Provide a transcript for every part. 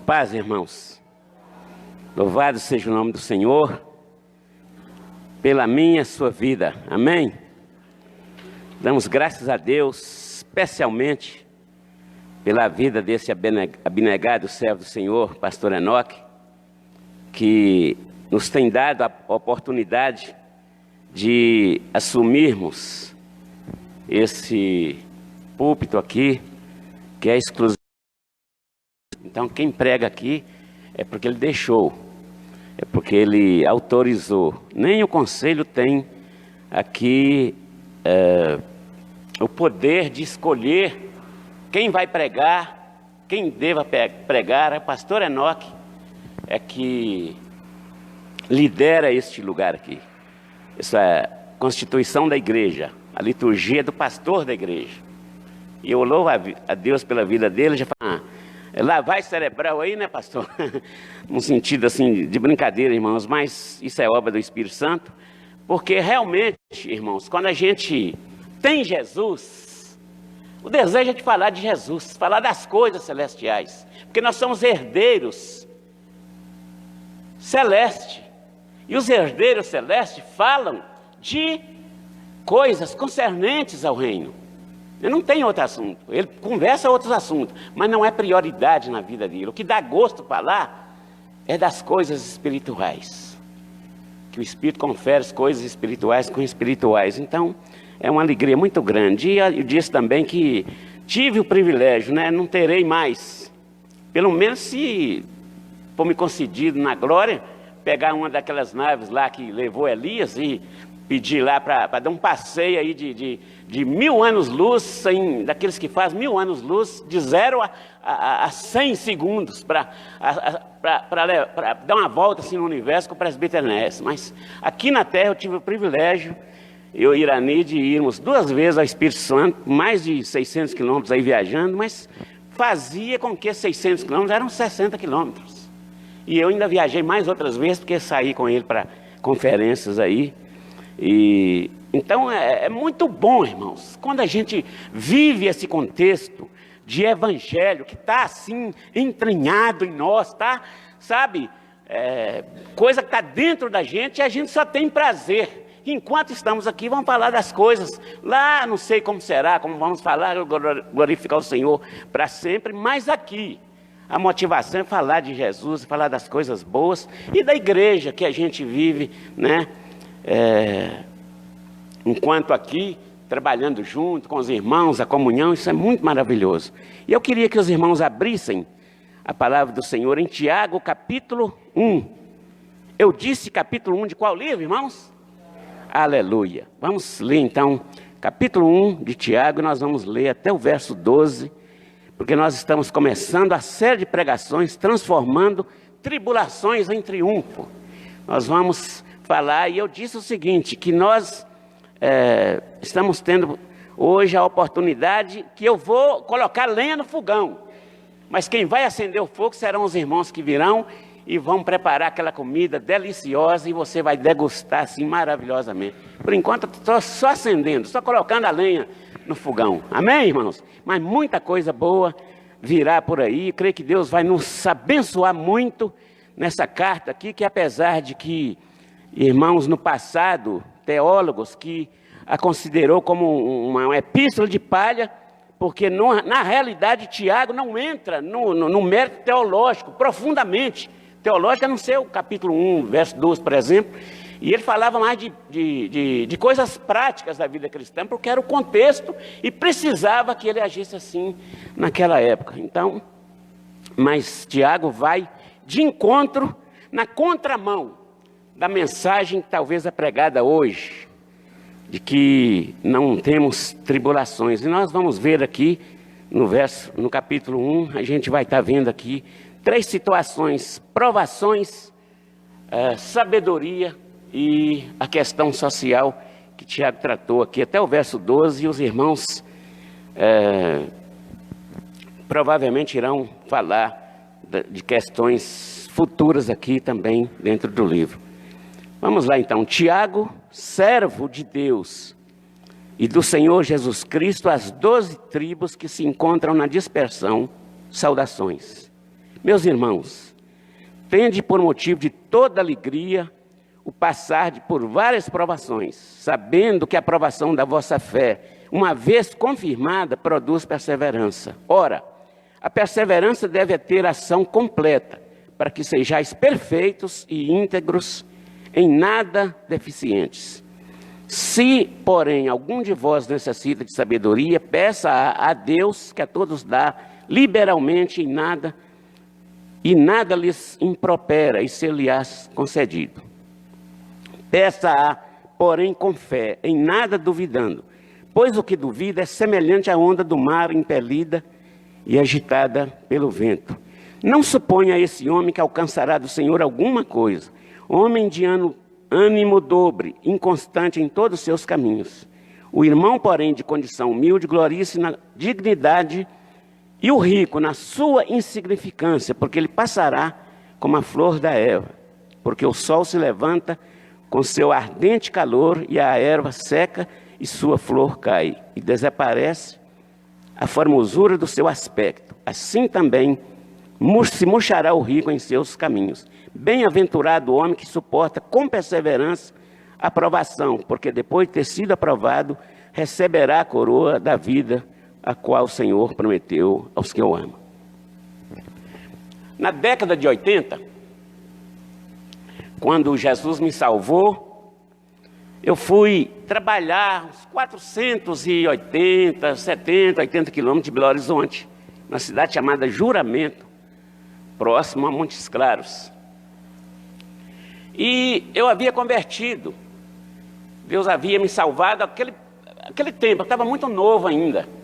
paz, irmãos. Louvado seja o nome do Senhor pela minha e sua vida. Amém? Damos graças a Deus, especialmente pela vida desse abnegado servo do Senhor, pastor Enoque, que nos tem dado a oportunidade de assumirmos esse púlpito aqui, que é exclusivo. Então, quem prega aqui é porque ele deixou, é porque ele autorizou. Nem o conselho tem aqui o poder de escolher quem vai pregar, quem deva pregar. O pastor Enoque é que lidera este lugar aqui. Isso é a constituição da igreja, a liturgia do pastor da igreja. E eu louvo a Deus pela vida dele. Já falo, lavagem cerebral aí, né, pastor? Num sentido assim de brincadeira, irmãos, mas isso é obra do Espírito Santo. Porque realmente, irmãos, quando a gente tem Jesus, o desejo é de falar de Jesus, falar das coisas celestiais. Porque nós somos herdeiros celestes. E os herdeiros celestes falam de coisas concernentes ao reino. Ele não tem outro assunto, ele conversa outros assuntos, mas não é prioridade na vida dele. O que dá gosto falar é das coisas espirituais, que o Espírito confere as coisas espirituais com espirituais. Então, é uma alegria muito grande. E eu disse também que tive o privilégio, né? Não terei mais, pelo menos se for me concedido na glória, pegar uma daquelas naves lá que levou Elias e pedir lá para dar um passeio aí de 1000 anos-luz, daqueles que fazem 1000 anos-luz, de 0 a 100 segundos, para dar uma volta assim no universo com o presbítero Enéas. Mas aqui na terra eu tive o privilégio, eu e Irani, de irmos 2 vezes ao Espírito Santo, mais de 600 quilômetros aí viajando, mas fazia com que 600 quilômetros eram 60 quilômetros. E eu ainda viajei mais outras vezes, porque saí com ele para conferências aí. E então é muito bom, irmãos, quando a gente vive esse contexto de evangelho que está assim entranhado em nós, tá? Sabe, coisa que está dentro da gente, e a gente só tem prazer. Enquanto estamos aqui, vamos falar das coisas lá, não sei como será, como vamos falar, glorificar o Senhor para sempre, mas aqui a motivação é falar de Jesus, falar das coisas boas e da igreja que a gente vive, né? Enquanto aqui, trabalhando junto com os irmãos, a comunhão, isso é muito maravilhoso. E eu queria que os irmãos abrissem a palavra do Senhor em Tiago, capítulo 1. Eu disse capítulo 1 de qual livro, irmãos? Aleluia. Vamos ler então, capítulo 1 de Tiago, e nós vamos ler até o verso 12, porque nós estamos começando a série de pregações, transformando tribulações em triunfo. Nós vamos falar, e eu disse o seguinte, que nós estamos tendo hoje a oportunidade que eu vou colocar lenha no fogão, mas quem vai acender o fogo serão os irmãos que virão e vão preparar aquela comida deliciosa e você vai degustar assim maravilhosamente. Por enquanto eu estou só acendendo, só colocando a lenha no fogão, amém, irmãos? Mas muita coisa boa virá por aí, creio que Deus vai nos abençoar muito nessa carta aqui, que apesar de que irmãos no passado, teólogos que a considerou como uma epístola de palha, porque na realidade Tiago não entra no mérito teológico, profundamente. Teológico a não ser o capítulo 1, verso 12, por exemplo, e ele falava mais de coisas práticas da vida cristã, porque era o contexto e precisava que ele agisse assim naquela época. Então, mas Tiago vai de encontro na contramão da mensagem que talvez é pregada hoje, de que não temos tribulações. E nós vamos ver aqui no capítulo 1, a gente vai estar vendo aqui 3 situações: provações, sabedoria e a questão social que Tiago tratou aqui até o verso 12, e os irmãos provavelmente irão falar de questões futuras aqui também dentro do livro. Vamos lá então, Tiago, servo de Deus e do Senhor Jesus Cristo, às 12 tribos que se encontram na dispersão, saudações. Meus irmãos, tende por motivo de toda alegria o passar por várias provações, sabendo que a provação da vossa fé, uma vez confirmada, produz perseverança. Ora, a perseverança deve ter ação completa, para que sejais perfeitos e íntegros, em nada deficientes. Se, porém, algum de vós necessita de sabedoria, peça a Deus, que a todos dá liberalmente, e nada lhes impropera, e ser-lhe-ás concedido. Peça-a, porém, com fé, em nada duvidando, pois o que duvida é semelhante à onda do mar impelida e agitada pelo vento. Não suponha esse homem que alcançará do Senhor alguma coisa. Homem de ânimo dobre, inconstante em todos os seus caminhos. O irmão, porém, de condição humilde, glorie-se na dignidade, e o rico na sua insignificância, porque ele passará como a flor da erva. Porque o sol se levanta com seu ardente calor, e a erva seca, e sua flor cai, e desaparece a formosura do seu aspecto. Assim também se murchará o rico em seus caminhos. Bem-aventurado o homem que suporta com perseverança a provação, porque depois de ter sido aprovado, receberá a coroa da vida, a qual o Senhor prometeu aos que o amam. Na década de 80, quando Jesus me salvou, eu fui trabalhar uns 80 quilômetros de Belo Horizonte, na cidade chamada Juramento, próximo a Montes Claros. E eu havia convertido, Deus havia me salvado aquele tempo, eu estava muito novo ainda.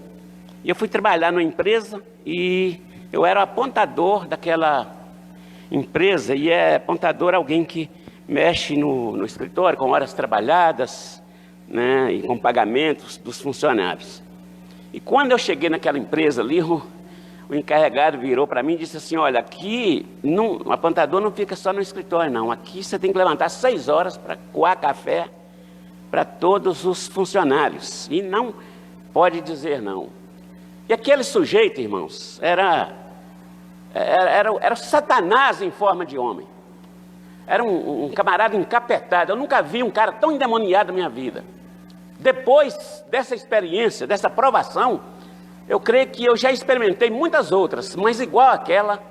E eu fui trabalhar numa empresa e eu era apontador daquela empresa, e apontador alguém que mexe no escritório com horas trabalhadas, né, e com pagamentos dos funcionários. E quando eu cheguei naquela empresa ali, o encarregado virou para mim e disse assim: olha, aqui o apontador não fica só no escritório não, aqui você tem que levantar 6 horas para coar café para todos os funcionários, e não pode dizer não. E aquele sujeito, irmãos, era Satanás em forma de homem. Era um camarada encapetado. Eu nunca vi um cara tão endemoniado na minha vida. Depois dessa experiência, dessa provação, eu creio que eu já experimentei muitas outras, mas igual àquela,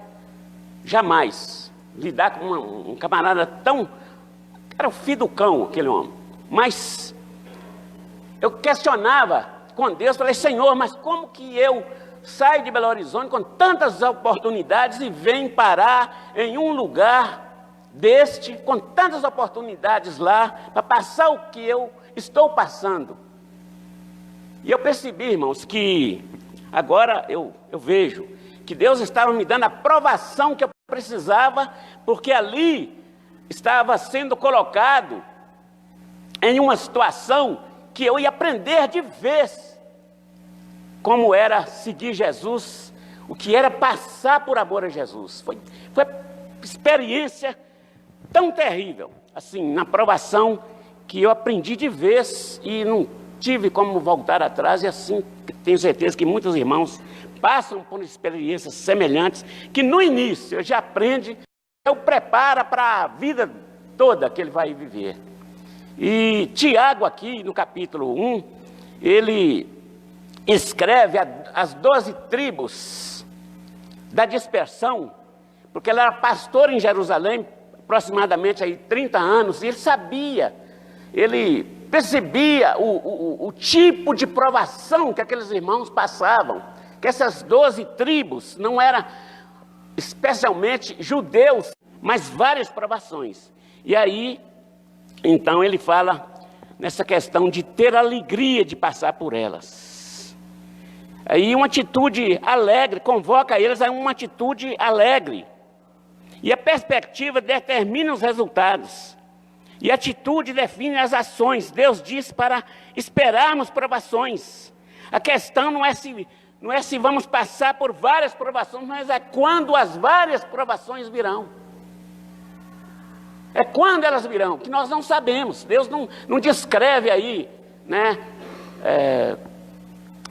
jamais. Lidar com um camarada tão... Era o filho do cão, aquele homem. Mas eu questionava com Deus, falei: Senhor, mas como que eu saio de Belo Horizonte com tantas oportunidades e venho parar em um lugar deste, com tantas oportunidades lá, para passar o que eu estou passando? E eu percebi, irmãos, que agora eu vejo que Deus estava me dando a provação que eu precisava, porque ali estava sendo colocado em uma situação que eu ia aprender de vez como era seguir Jesus, o que era passar por amor a Jesus. Foi experiência tão terrível, assim, na provação, que eu aprendi de vez e não tive como voltar atrás. E assim, tenho certeza que muitos irmãos passam por experiências semelhantes, que no início eu já aprende, eu preparo para a vida toda que ele vai viver. E Tiago aqui no capítulo 1, ele escreve as 12 tribos da dispersão, porque ele era pastor em Jerusalém, aproximadamente aí 30 anos, e ele sabia, ele percebia o tipo de provação que aqueles irmãos passavam, que essas 12 tribos não eram especialmente judeus, mas várias provações. E aí, então ele fala nessa questão de ter alegria de passar por elas. Aí uma atitude alegre, convoca eles a uma atitude alegre. E a perspectiva determina os resultados. E a atitude define as ações. Deus diz para esperarmos provações. A questão não é se vamos passar por várias provações, mas é quando as várias provações virão. É quando elas virão, que nós não sabemos. Deus não descreve aí, né,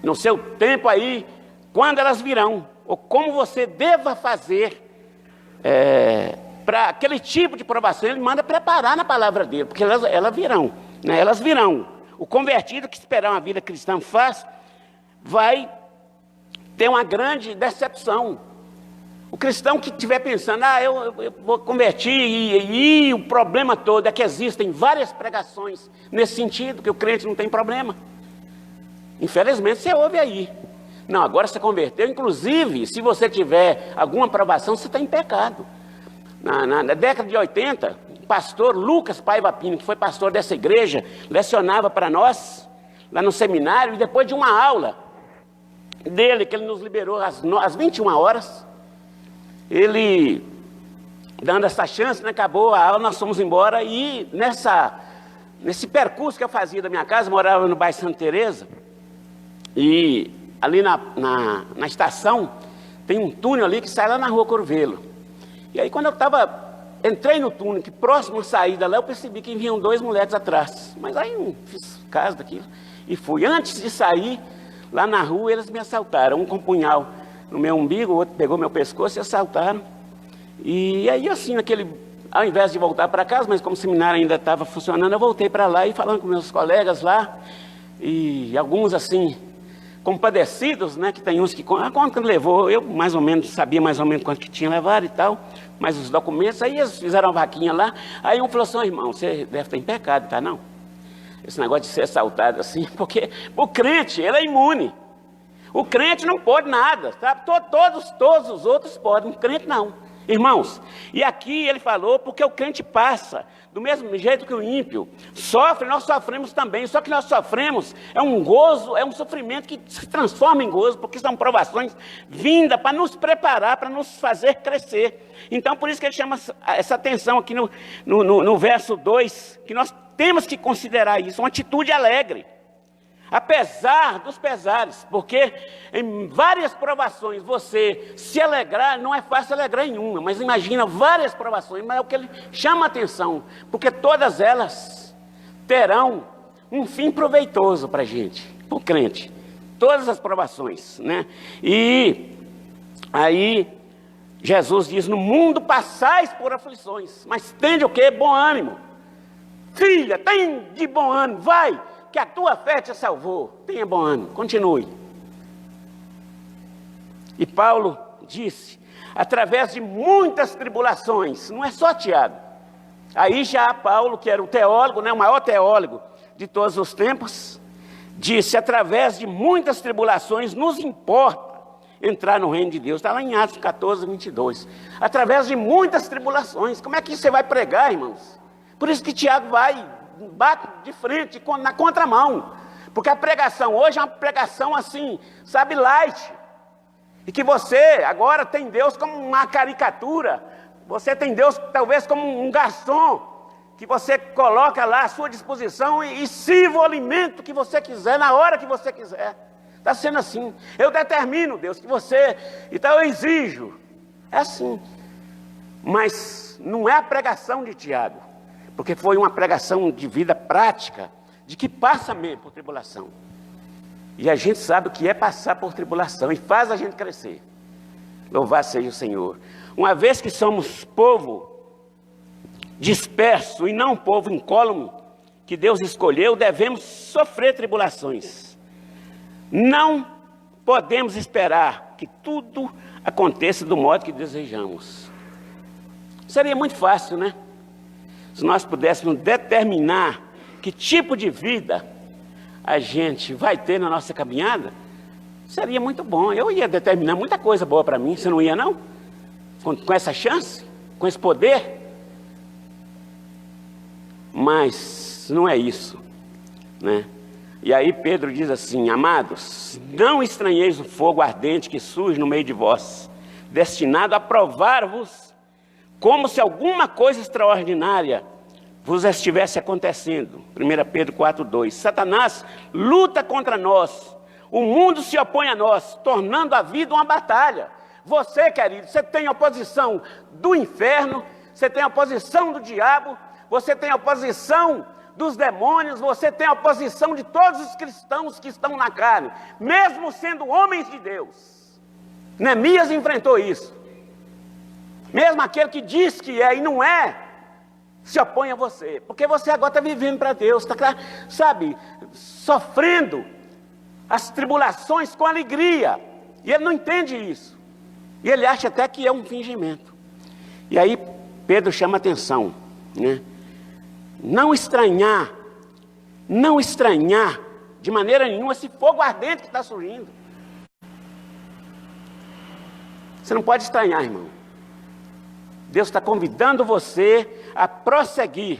no seu tempo aí, quando elas virão, ou como você deva fazer para aquele tipo de provação, ele manda preparar na palavra dele, porque elas virão, né? Elas virão. O convertido que esperar uma vida cristã fácil, vai ter uma grande decepção. O cristão que estiver pensando, eu vou convertir, e o problema todo é que existem várias pregações nesse sentido, que o crente não tem problema. Infelizmente você ouve aí. Não, agora você converteu, inclusive, se você tiver alguma aprovação, você está em pecado. Na década de 80, o pastor Lucas Paiva Pino, que foi pastor dessa igreja, lecionava para nós, lá no seminário, e depois de uma aula dele, que ele nos liberou às 21 horas, ele, dando essa chance, né, acabou a aula, nós fomos embora, e nesse percurso que eu fazia da minha casa, eu morava no bairro Santa Teresa, e ali na estação, tem um túnel ali que sai lá na rua Corvelo. E aí quando entrei no túnel, que próximo à saída lá, eu percebi que vinham 2 moleques atrás. Mas aí não fiz caso daquilo e fui. Antes de sair, lá na rua, eles me assaltaram. Um com um punhal no meu umbigo, o outro pegou meu pescoço e assaltaram. E aí assim, ao invés de voltar para casa, mas como o seminário ainda estava funcionando, eu voltei para lá e falando com meus colegas lá. E alguns assim, compadecidos, né, que tem uns que quanto levou, eu mais ou menos sabia mais ou menos quanto que tinha levado e tal, mas os documentos, aí eles fizeram uma vaquinha lá, aí um falou assim, irmão, você deve estar em pecado, tá não? Esse negócio de ser assaltado assim, porque o crente, ele é imune, o crente não pode nada, sabe? Todos os outros podem, o crente não. Irmãos, e aqui ele falou, porque o crente passa, do mesmo jeito que o ímpio sofre, nós sofremos também, só que nós sofremos, é um gozo, é um sofrimento que se transforma em gozo, porque são provações vindas para nos preparar, para nos fazer crescer. Então, por isso que ele chama essa atenção aqui no verso 2, que nós temos que considerar isso, uma atitude alegre. Apesar dos pesares, porque em várias provações você se alegrar, não é fácil alegrar em uma, mas imagina várias provações, mas é o que ele chama a atenção, porque todas elas terão um fim proveitoso para a gente, para o crente, todas as provações, né? E aí Jesus diz, no mundo passais por aflições, mas tende o quê? Bom ânimo. Filha, tem de bom ânimo, vai, que a tua fé te salvou. Tenha bom ânimo, continue. E Paulo disse, através de muitas tribulações, não é só Tiago. Aí já Paulo, que era o teólogo, né, o maior teólogo de todos os tempos, disse, através de muitas tribulações nos importa entrar no reino de Deus. Está lá em Atos 14, 22. Através de muitas tribulações. Como é que você vai pregar, irmãos? Por isso que Tiago bate de frente, na contramão, porque a pregação hoje é uma pregação assim, sabe, light, e que você agora tem Deus como uma caricatura, você tem Deus talvez como um garçom, que você coloca lá à sua disposição e sirva o alimento que você quiser, na hora que você quiser. Está sendo assim, eu determino, Deus, que você, então eu exijo, é assim, mas não é a pregação de Tiago, porque foi uma pregação de vida prática, de que passa mesmo por tribulação. E a gente sabe o que é passar por tribulação, e faz a gente crescer. Louvado seja o Senhor. Uma vez que somos povo disperso, e não povo incólume, que Deus escolheu, devemos sofrer tribulações. Não podemos esperar que tudo aconteça do modo que desejamos. Seria muito fácil, né? Se nós pudéssemos determinar que tipo de vida a gente vai ter na nossa caminhada, seria muito bom. Eu ia determinar muita coisa boa para mim, você não ia não? Com essa chance, com esse poder? Mas não é isso, né? E aí Pedro diz assim, amados, não estranheis o fogo ardente que surge no meio de vós, destinado a provar-vos, como se alguma coisa extraordinária vos estivesse acontecendo. 1 Pedro 4,2. Satanás luta contra nós. O mundo se opõe a nós, tornando a vida uma batalha. Você, querido, você tem oposição do inferno, você tem oposição do diabo, você tem oposição dos demônios, você tem oposição de todos os cristãos que estão na carne, mesmo sendo homens de Deus. Neemias enfrentou isso. Mesmo aquele que diz que é e não é, se opõe a você. Porque você agora está vivendo para Deus, está, sabe, sofrendo as tribulações com alegria. E ele não entende isso. E ele acha até que é um fingimento. E aí Pedro chama atenção, né? Não estranhar de maneira nenhuma esse fogo ardente que está surgindo. Você não pode estranhar, irmão. Deus está convidando você a prosseguir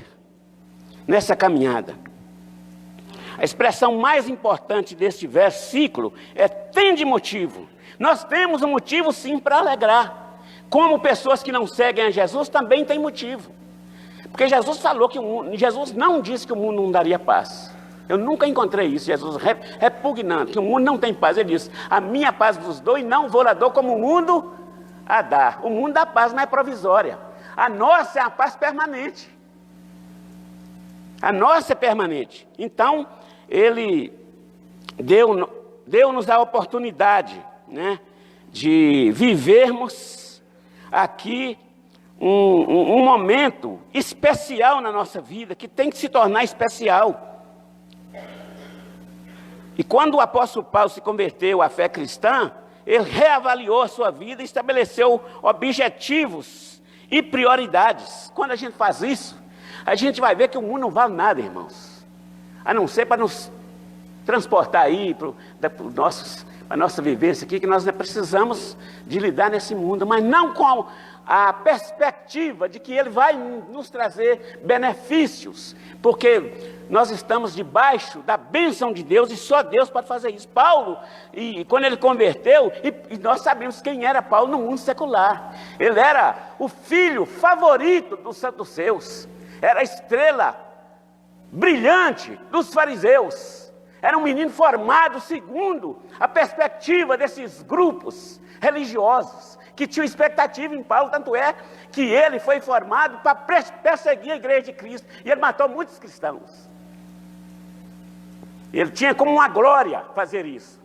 nessa caminhada. A expressão mais importante deste versículo é tende motivo. Nós temos um motivo sim para alegrar. Como pessoas que não seguem a Jesus também têm motivo. Porque Jesus falou que Jesus não disse que o mundo não daria paz. Eu nunca encontrei isso, Jesus repugnando, que o mundo não tem paz. Ele disse, a minha paz vos dou e não vou lá dou como o mundo a dar. O mundo da paz não é provisória. A nossa é a paz permanente. A nossa é permanente. Então, ele deu-nos a oportunidade, né, de vivermos aqui um momento especial na nossa vida, que tem que se tornar especial. E quando o apóstolo Paulo se converteu à fé cristã, ele reavaliou a sua vida e estabeleceu objetivos e prioridades. Quando a gente faz isso, a gente vai ver que o mundo não vale nada, irmãos. A não ser para nos transportar aí para a nossa vivência aqui, que nós precisamos de lidar nesse mundo, mas não com a perspectiva de que ele vai nos trazer benefícios, porque nós estamos debaixo da bênção de Deus e só Deus pode fazer isso. Paulo, e quando ele converteu, e nós sabemos quem era Paulo no mundo secular. Ele era o filho favorito dos santos seus, era a estrela brilhante dos fariseus, era um menino formado segundo a perspectiva desses grupos religiosos, que tinham expectativa em Paulo, tanto é que ele foi formado para perseguir a igreja de Cristo, e ele matou muitos cristãos. Ele tinha como uma glória fazer isso,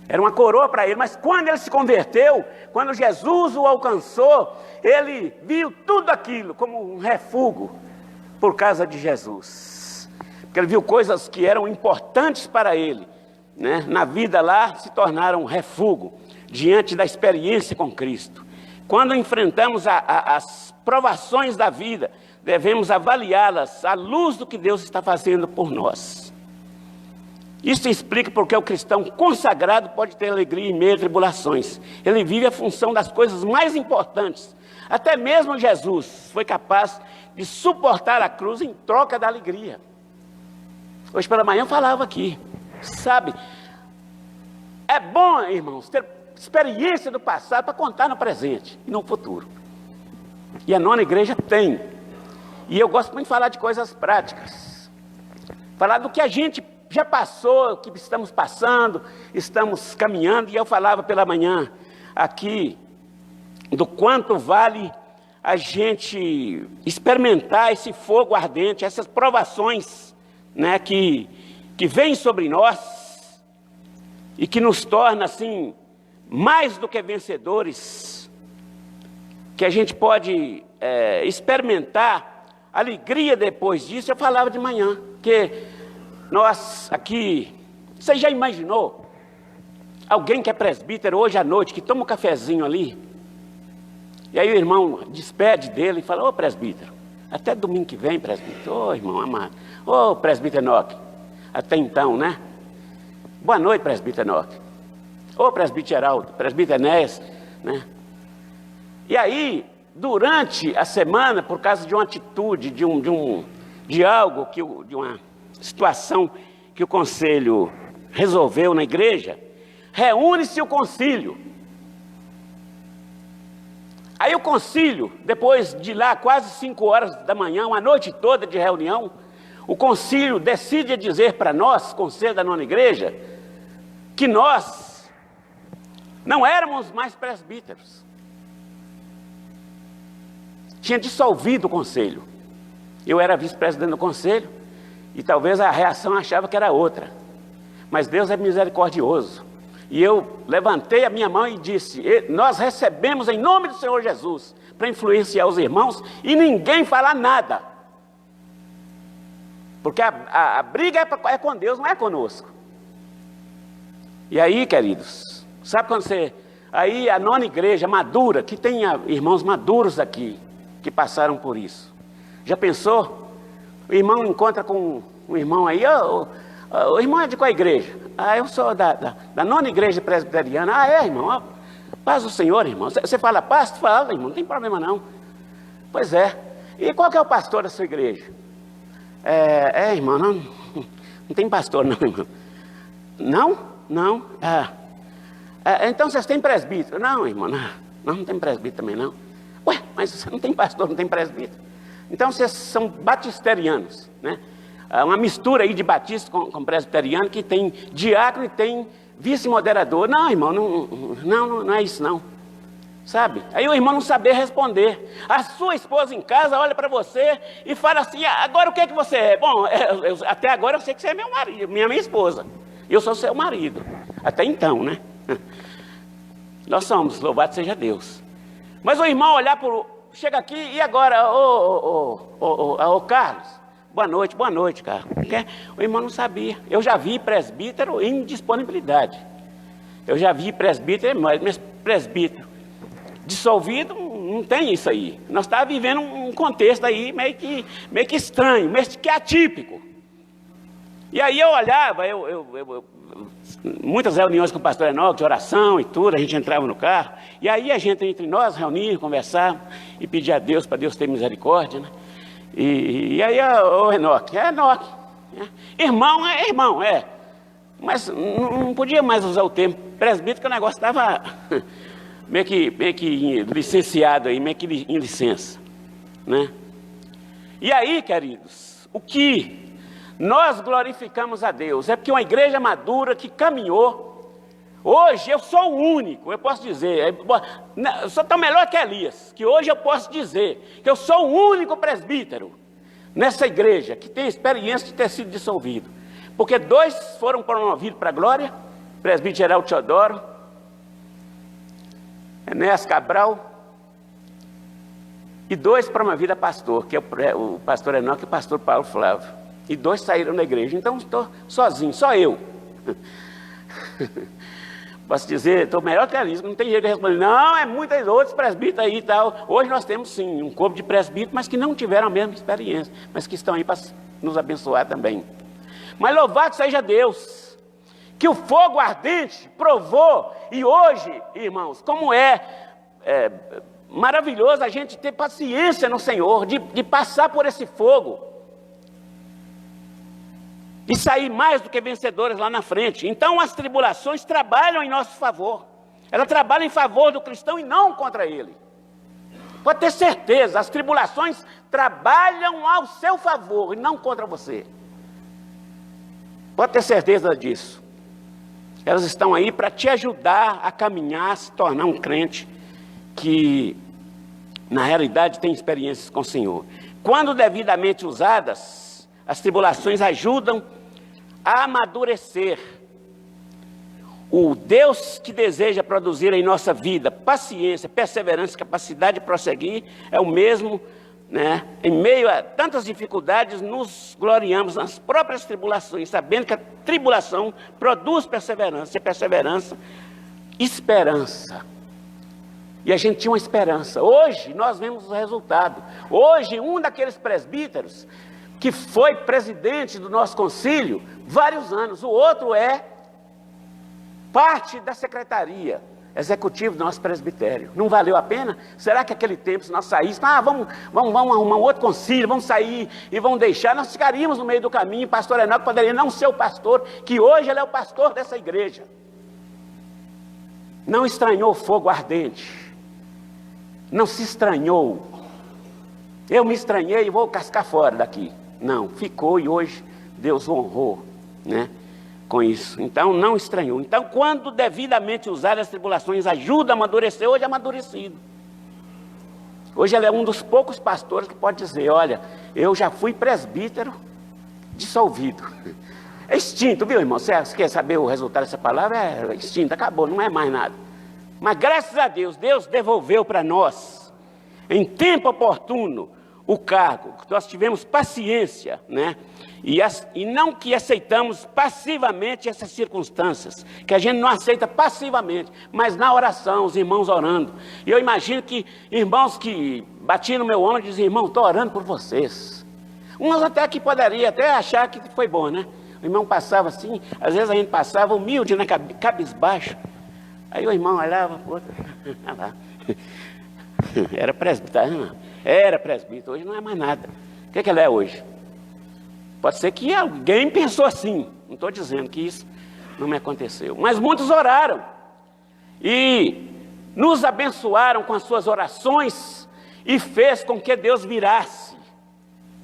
era uma coroa para ele, mas quando ele se converteu, quando Jesus o alcançou, ele viu tudo aquilo como um refúgio por causa de Jesus, porque ele viu coisas que eram importantes para ele, né, na vida lá, se tornaram refúgio diante da experiência com Cristo. Quando enfrentamos as provações da vida, devemos avaliá-las à luz do que Deus está fazendo por nós. Isso explica porque o cristão consagrado pode ter alegria em meio a tribulações. Ele vive a função das coisas mais importantes. Até mesmo Jesus foi capaz de suportar a cruz em troca da alegria. Hoje pela manhã eu falava aqui, sabe, é bom, irmãos, ter experiência do passado para contar no presente e no futuro. E a nona igreja tem. E eu gosto muito de falar de coisas práticas. Falar do que a gente já passou, o que estamos passando, estamos caminhando. E eu falava pela manhã aqui do quanto vale a gente experimentar esse fogo ardente, essas provações, né, que vêm sobre nós e que nos torna assim mais do que vencedores, que a gente pode experimentar alegria depois disso. Eu falava de manhã, que nós aqui, você já imaginou alguém que é presbítero hoje à noite, que toma um cafezinho ali, e aí o irmão despede dele e fala, ô presbítero, até domingo que vem, presbítero, ô irmão amado, ô presbítero Enoque, até então, né? Boa noite, presbítero Enoque. Ô presbítero Geraldo, presbítero Enéas, né? E aí, durante a semana, por causa de uma atitude, de algo, de uma situação que o conselho resolveu na igreja, reúne-se o concílio. Aí o concílio, depois de lá quase 5 horas da manhã, uma noite toda de reunião, o concílio decide dizer para nós, conselho da nona igreja, que nós não éramos mais presbíteros. Tinha dissolvido o conselho. Eu era vice-presidente do conselho e talvez a reação achava que era outra. Mas Deus é misericordioso. E eu levantei a minha mão e disse, nós recebemos em nome do Senhor Jesus para influenciar os irmãos e ninguém falar nada. Porque a briga é com Deus, não é conosco. E aí, queridos, sabe quando você... Aí a nona igreja madura, que tem irmãos maduros aqui, que passaram por isso. Já pensou? O irmão encontra com um irmão aí, o irmão é de qual igreja? Ah, eu sou da nona igreja presbiteriana. Ah, é, irmão? Ó, paz do Senhor, irmão. Você fala paz? Tu fala, irmão, não tem problema não. Pois é. E qual que é o pastor da sua igreja? Irmão, não tem pastor não, irmão. Não? Não? Então vocês têm presbítero? Não, irmão, não tem presbítero também não. Ué, mas você não tem pastor, não tem presbítero. Então vocês são batisterianos, né? Uma mistura aí de batista com presbiteriano, que tem diácono e tem vice-moderador. Não, irmão, não é isso não. Sabe? Aí o irmão não saber responder. A sua esposa em casa olha para você e fala assim: agora o que é que você é? Bom, até agora eu sei que você é meu marido, minha esposa. Eu sou seu marido. Até então, né? Nós somos, louvado seja Deus. Mas o irmão olhar chega aqui e agora, ô Carlos, boa noite, Carlos. Porque o irmão não sabia. Eu já vi presbítero em disponibilidade. Eu já vi presbítero, mas presbítero dissolvido, não tem isso aí. Nós estávamos vivendo um contexto aí meio que estranho, meio que atípico. E aí eu olhava, muitas reuniões com o pastor Enoque, de oração e tudo, a gente entrava no carro, e aí a gente entre nós reunia, conversava e pedia a Deus, para Deus ter misericórdia, né? E aí o Enoque, Enoque, irmão é irmão, mas não podia mais usar o termo presbítero, que o negócio estava meio que licenciado aí, meio que em licença, né? E aí, queridos, o que nós glorificamos a Deus é porque uma igreja madura que caminhou. Hoje eu sou o único, eu posso dizer, eu sou tão melhor que Elias, que hoje eu posso dizer que eu sou o único presbítero nessa igreja que tem experiência de ter sido dissolvido. Porque 2 foram promovidos para a glória, presbítero Geraldo Teodoro, Enéas Cabral, e 2 promovidos a pastor, que é o pastor Enoque e o pastor Paulo Flávio. E 2 saíram da igreja. Então estou sozinho, só eu. Posso dizer, estou melhor que Elias, não tem jeito de responder. Não, é muitos outros presbíteros aí e tal. Hoje nós temos sim um corpo de presbíteros, mas que não tiveram a mesma experiência, mas que estão aí para nos abençoar também. Mas louvado seja Deus, que o fogo ardente provou. E hoje, irmãos, como é maravilhoso a gente ter paciência no Senhor, de passar por esse fogo e sair mais do que vencedores lá na frente. Então as tribulações trabalham em nosso favor. Ela trabalha em favor do cristão e não contra ele. Pode ter certeza, as tribulações trabalham ao seu favor e não contra você. Pode ter certeza disso. Elas estão aí para te ajudar a caminhar, a se tornar um crente que, na realidade, tem experiências com o Senhor. Quando devidamente usadas, as tribulações ajudam a amadurecer. O Deus que deseja produzir em nossa vida paciência, perseverança, capacidade de prosseguir, é o mesmo, né? Em meio a tantas dificuldades, nos gloriamos nas próprias tribulações, sabendo que a tribulação produz perseverança, e perseverança, esperança. E a gente tinha uma esperança. Hoje nós vemos o resultado. Hoje um daqueles presbíteros que foi presidente do nosso concílio vários anos, o outro é parte da secretaria executiva do nosso presbitério. Não valeu a pena? Será que aquele tempo, se nós saíssemos, vamos arrumar um outro concílio, vamos sair e vamos deixar, nós ficaríamos no meio do caminho, pastor Enoque poderia não ser o pastor, que hoje ele é o pastor dessa igreja. Não estranhou o fogo ardente, não se estranhou. Eu me estranhei e vou cascar fora daqui. Não, ficou e hoje Deus honrou, né, com isso. Então não estranhou. Então quando devidamente usar as tribulações ajuda a amadurecer, hoje é amadurecido. Hoje ele é um dos poucos pastores que pode dizer, olha, eu já fui presbítero dissolvido. É extinto, viu, irmão? Você quer saber o resultado dessa palavra? É extinto, acabou, não é mais nada. Mas graças a Deus, Deus devolveu para nós em tempo oportuno o cargo, nós tivemos paciência, né? E não que aceitamos passivamente essas circunstâncias, que a gente não aceita passivamente, mas na oração, os irmãos orando. E eu imagino que irmãos que batiam no meu ombro e diziam: irmão, estou orando por vocês. Uns até que poderiam até achar que foi bom, né? O irmão passava assim, às vezes a gente passava humilde, né, cabisbaixo. Aí o irmão olhava, era presbítero, era presbítero, hoje não é mais nada. O que é que ele é hoje? Pode ser que alguém pensou assim, não estou dizendo que isso não me aconteceu. Mas muitos oraram e nos abençoaram com as suas orações e fez com que Deus virasse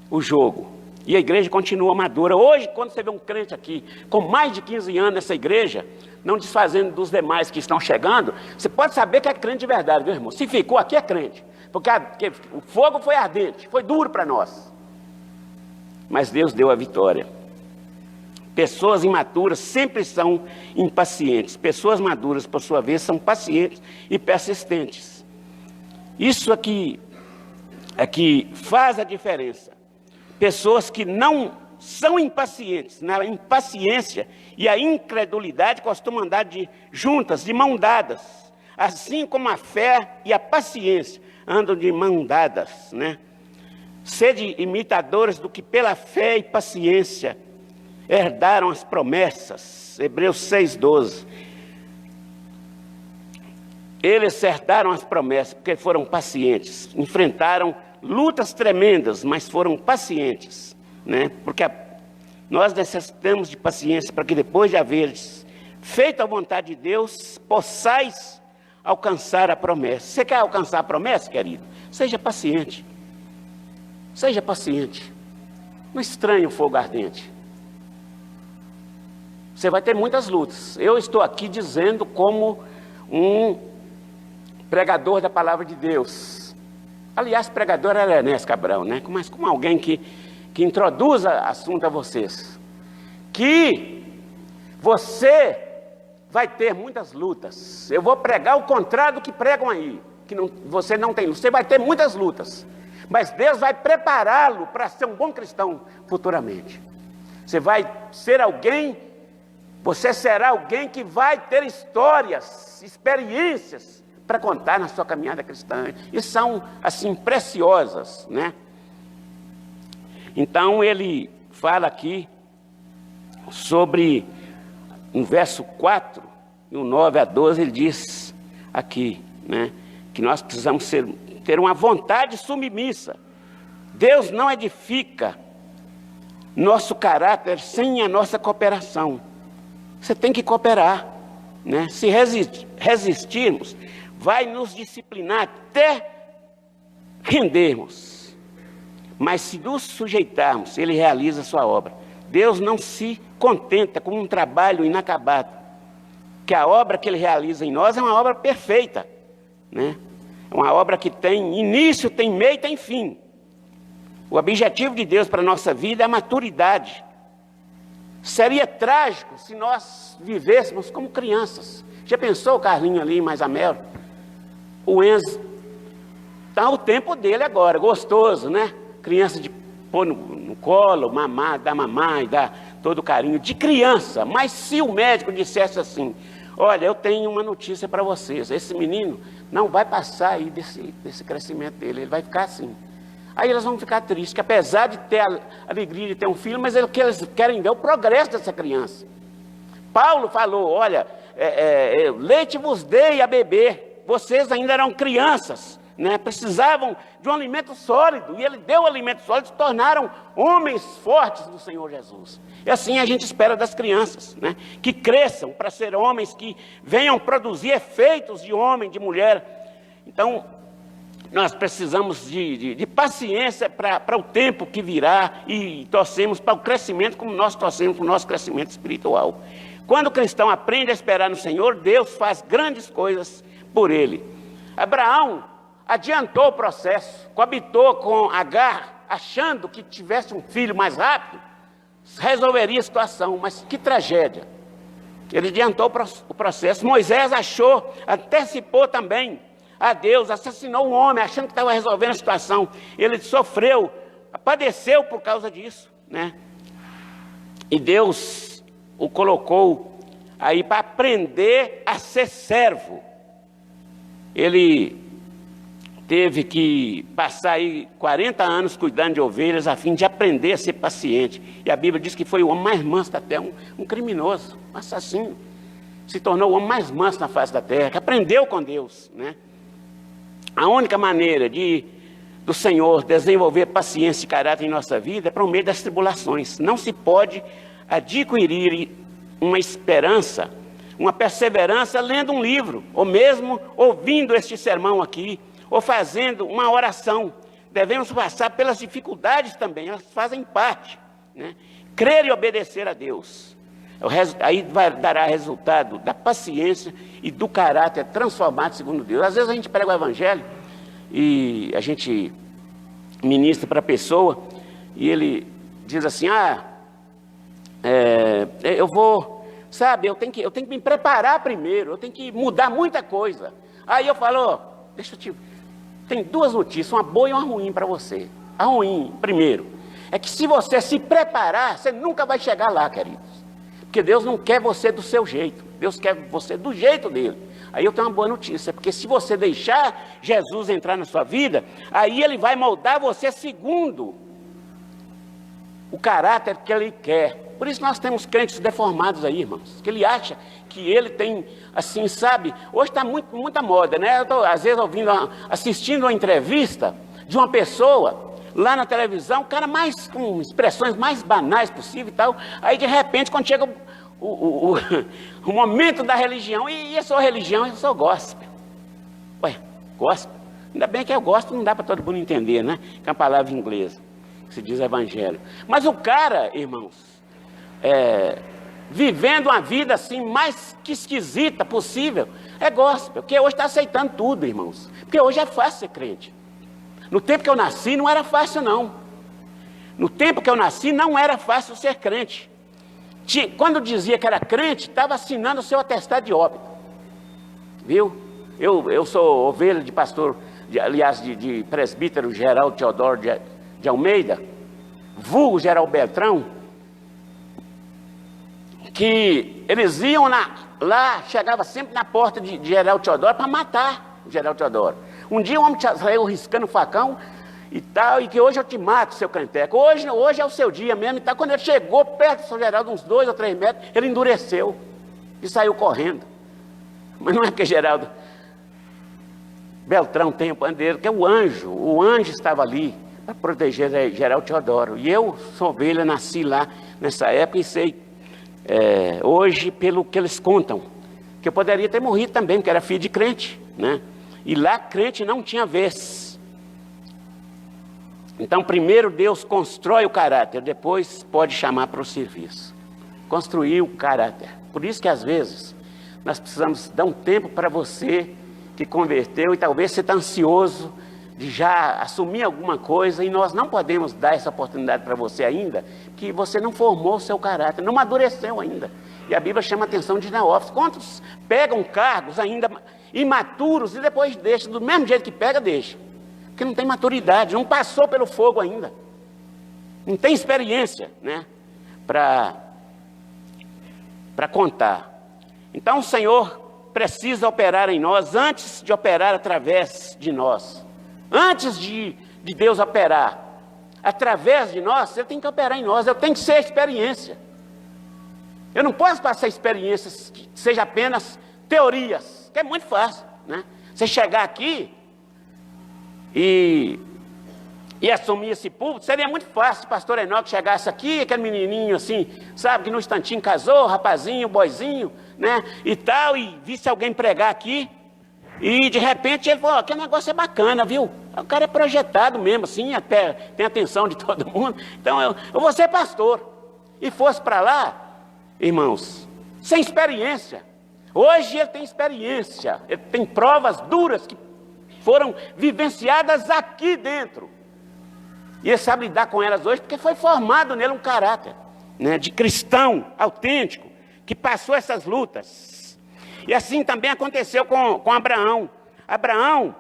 o jogo. E a igreja continua madura. Hoje, quando você vê um crente aqui, com mais de 15 anos nessa igreja, não desfazendo dos demais que estão chegando, você pode saber que é crente de verdade, viu, irmão? Se ficou aqui, é crente. Porque o fogo foi ardente, foi duro para nós. Mas Deus deu a vitória. Pessoas imaturas sempre são impacientes. Pessoas maduras, por sua vez, são pacientes e persistentes. Isso aqui é que faz a diferença. Pessoas que não são impacientes, na impaciência e a incredulidade costumam andar juntas, de mão dadas, assim como a fé e a paciência andam de mão dadas, né? Sede imitadores do que pela fé e paciência herdaram as promessas. Hebreus 6,12. Eles herdaram as promessas porque foram pacientes, enfrentaram lutas tremendas, mas foram pacientes, né? Porque nós necessitamos de paciência para que depois de haveres feito a vontade de Deus, possais alcançar a promessa. Você quer alcançar a promessa, querido? Seja paciente. Seja paciente. Não estranhe o fogo ardente. Você vai ter muitas lutas. Eu estou aqui dizendo como um pregador da palavra de Deus. Aliás, pregador era Ernesto Cabral, né? Mas como alguém que introduz assunto a vocês. Que você vai ter muitas lutas. Eu vou pregar o contrário do que pregam aí. Que você não tem luta. Você vai ter muitas lutas. Mas Deus vai prepará-lo para ser um bom cristão futuramente. Você vai ser alguém, você será alguém que vai ter histórias, experiências para contar na sua caminhada cristã. E são, assim, preciosas, né? Então, ele fala aqui sobre, no verso 4, no 9 a 12, ele diz aqui, né, que nós precisamos ter uma vontade submissa. Deus não edifica nosso caráter sem a nossa cooperação. Você tem que cooperar, né? Se resistirmos, vai nos disciplinar até rendermos. Mas se nos sujeitarmos, Ele realiza a sua obra. Deus não se contenta com um trabalho inacabado, que a obra que Ele realiza em nós é uma obra perfeita, né? É uma obra que tem início, tem meio e tem fim. O objetivo de Deus para a nossa vida é a maturidade. Seria trágico se nós vivêssemos como crianças. Já pensou o Carlinho ali, mais a Mel? O Enzo. Está o tempo dele agora, gostoso, né? Criança de pôr no colo, mamar, dar mamar e dar todo o carinho de criança. Mas se o médico dissesse assim: olha, eu tenho uma notícia para vocês, esse menino não vai passar aí desse crescimento dele, ele vai ficar assim. Aí eles vão ficar tristes, que apesar de ter a alegria de ter um filho, mas eles querem ver o progresso dessa criança. Paulo falou: olha, leite vos dei a beber, vocês ainda eram crianças, né? Precisavam de um alimento sólido, e Ele deu o alimento sólido, se tornaram homens fortes do Senhor Jesus. E assim a gente espera das crianças, né? Que cresçam para ser homens que venham produzir efeitos de homem, de mulher. Então, nós precisamos de paciência para o tempo que virá, e torcemos para o crescimento como nós torcemos para o nosso crescimento espiritual. Quando o cristão aprende a esperar no Senhor, Deus faz grandes coisas por ele. Abraão adiantou o processo, coabitou com Agar, achando que tivesse um filho mais rápido, resolveria a situação, mas que tragédia. Ele adiantou o processo. Moisés antecipou também a Deus, assassinou um homem, achando que estava resolvendo a situação. Ele sofreu, padeceu por causa disso, né? E Deus o colocou aí para aprender a ser servo. Ele teve que passar aí 40 anos cuidando de ovelhas a fim de aprender a ser paciente. E a Bíblia diz que foi o homem mais manso da terra, um criminoso, um assassino. Se tornou o homem mais manso na face da terra, que aprendeu com Deus, né? A única maneira do Senhor desenvolver paciência e caráter em nossa vida é por meio das tribulações. Não se pode adquirir uma esperança, uma perseverança lendo um livro, ou mesmo ouvindo este sermão aqui, ou fazendo uma oração. Devemos passar pelas dificuldades também, elas fazem parte, né? Crer e obedecer a Deus. Aí dará resultado da paciência e do caráter transformado segundo Deus. Às vezes a gente prega o evangelho e a gente ministra para a pessoa e ele diz assim, eu vou, sabe, eu tenho que me preparar primeiro, eu tenho que mudar muita coisa. Aí eu falo, tem duas notícias, uma boa e uma ruim para você. A ruim, primeiro, é que se você se preparar, você nunca vai chegar lá, queridos. Porque Deus não quer você do seu jeito, Deus quer você do jeito dele. Aí eu tenho uma boa notícia, porque se você deixar Jesus entrar na sua vida, aí ele vai moldar você segundo o caráter que ele quer. Por isso nós temos crentes deformados aí, irmãos, que ele acha que ele tem, assim, sabe, hoje está muita moda, né? Eu estou, às vezes, assistindo uma entrevista de uma pessoa lá na televisão, o cara com expressões mais banais possível e tal, aí de repente, quando chega o momento da religião, e eu sou religião, eu sou gospel. Ué, gospel? Ainda bem que eu gosto, não dá para todo mundo entender, né? Que é uma palavra inglesa, que se diz evangelho. Mas o cara, irmãos, vivendo uma vida assim, mais que esquisita possível, é gospel, porque hoje está aceitando tudo, irmãos, porque hoje é fácil ser crente. No tempo que eu nasci não era fácil não, no tempo que eu nasci não era fácil ser crente. Quando dizia que era crente, estava assinando o seu atestado de óbito, viu? Eu sou ovelha de pastor, de presbítero Geraldo Teodoro de Almeida, vulgo Geraldo Beltrão, que eles iam lá, chegava sempre na porta de Geraldo Teodoro para matar o Geraldo Teodoro. Um dia um homem saiu riscando o facão e tal, e que hoje eu te mato, seu canteco, hoje é o seu dia mesmo e tal. Quando ele chegou perto do São Geraldo, uns 2 ou 3 metros, ele endureceu e saiu correndo. Mas não é porque Geraldo Beltrão tem o pandeiro, que é o anjo estava ali para proteger Geraldo Teodoro. E eu sou ovelha, nasci lá nessa época e sei, hoje, pelo que eles contam, que eu poderia ter morrido também, porque era filho de crente, né? E lá crente não tinha vez. Então primeiro Deus constrói o caráter, depois pode chamar para o serviço. Construir o caráter. Por isso que às vezes nós precisamos dar um tempo para você que converteu e talvez você está ansioso de já assumir alguma coisa e nós não podemos dar essa oportunidade para você ainda, que você não formou o seu caráter, não amadureceu ainda. E a Bíblia chama a atenção de neófitos. Quantos pegam cargos ainda imaturos e depois deixa, do mesmo jeito que pega, deixa. Porque não tem maturidade, não passou pelo fogo ainda. Não tem experiência, né? Para contar. Então o Senhor precisa operar em nós antes de operar através de nós. Antes de Deus operar através de nós, Ele tem que operar em nós. Eu tenho que ser experiência. Eu não posso passar experiências que seja apenas teorias, que é muito fácil, né? Você chegar aqui e assumir esse púlpito, seria muito fácil se o pastor Enoque chegasse aqui, aquele menininho assim, sabe, que no instantinho casou, rapazinho, boizinho, né, e tal, e visse alguém pregar aqui, e de repente ele falou, aquele negócio é bacana, viu? O cara é projetado mesmo, assim, até tem a atenção de todo mundo, então eu vou ser pastor. E fosse para lá, irmãos, sem experiência. Hoje ele tem experiência, ele tem provas duras que foram vivenciadas aqui dentro. E ele sabe lidar com elas hoje porque foi formado nele um caráter, né, de cristão autêntico, que passou essas lutas. E assim também aconteceu com Abraão. Abraão,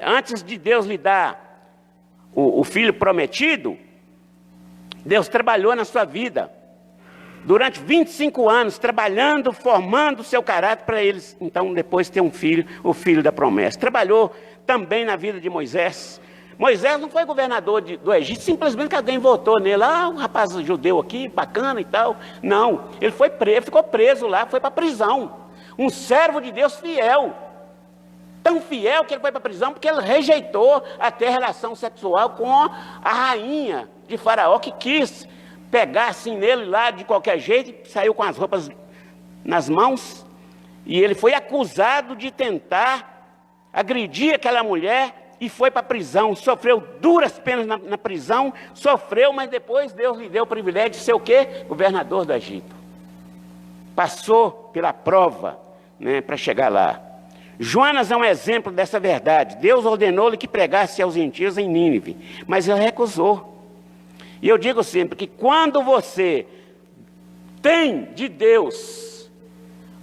antes de Deus lhe dar o filho prometido, Deus trabalhou na sua vida, durante 25 anos, trabalhando, formando o seu caráter para eles, então depois ter um filho, o filho da promessa. Trabalhou também na vida de Moisés. Moisés não foi governador do Egito, simplesmente que alguém votou nele, um rapaz judeu aqui, bacana e tal. Não, ele foi preso, ficou preso lá, foi para a prisão. Um servo de Deus fiel, tão fiel que ele foi para a prisão, porque ele rejeitou a ter relação sexual com a rainha de Faraó, que quis pegar assim nele lá de qualquer jeito, saiu com as roupas nas mãos, e ele foi acusado de tentar agredir aquela mulher, e foi para a prisão, sofreu duras penas na prisão, sofreu, mas depois Deus lhe deu o privilégio de ser o quê? Governador do Egito. Passou pela prova, né, para chegar lá. Jonas é um exemplo dessa verdade. Deus ordenou-lhe que pregasse aos gentios em Nínive, mas ele recusou. E eu digo sempre que quando você tem de Deus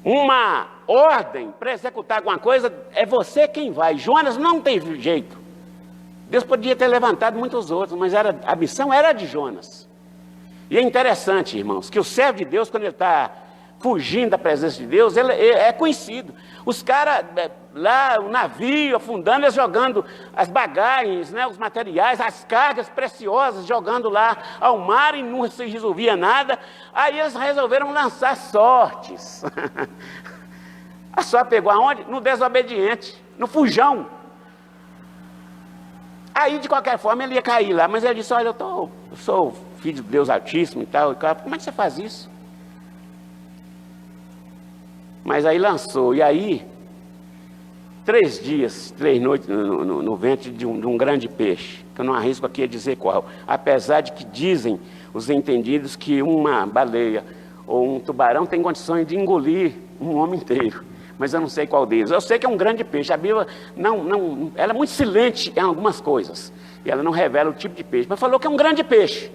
uma ordem para executar alguma coisa, é você quem vai. Jonas não teve jeito. Deus podia ter levantado muitos outros, mas a missão era de Jonas. E é interessante, irmãos, que o servo de Deus, quando ele está fugindo da presença de Deus, ele é conhecido. Os caras lá, o navio afundando, eles jogando as bagagens, né, os materiais, as cargas preciosas, jogando lá ao mar e não se resolvia nada. Aí eles resolveram lançar sortes. A sorte pegou aonde? No desobediente, no fujão. Aí, de qualquer forma, ele ia cair lá, mas ele disse: olha, eu sou filho de Deus Altíssimo e tal. Como é que você faz isso? Mas aí lançou, e aí 3 dias, 3 noites no ventre de um grande peixe, que eu não arrisco aqui a dizer qual, apesar de que dizem os entendidos que uma baleia ou um tubarão tem condições de engolir um homem inteiro, mas eu não sei qual deles. Eu sei que é um grande peixe. A Bíblia ela é muito silente em algumas coisas, e ela não revela o tipo de peixe, mas falou que é um grande peixe.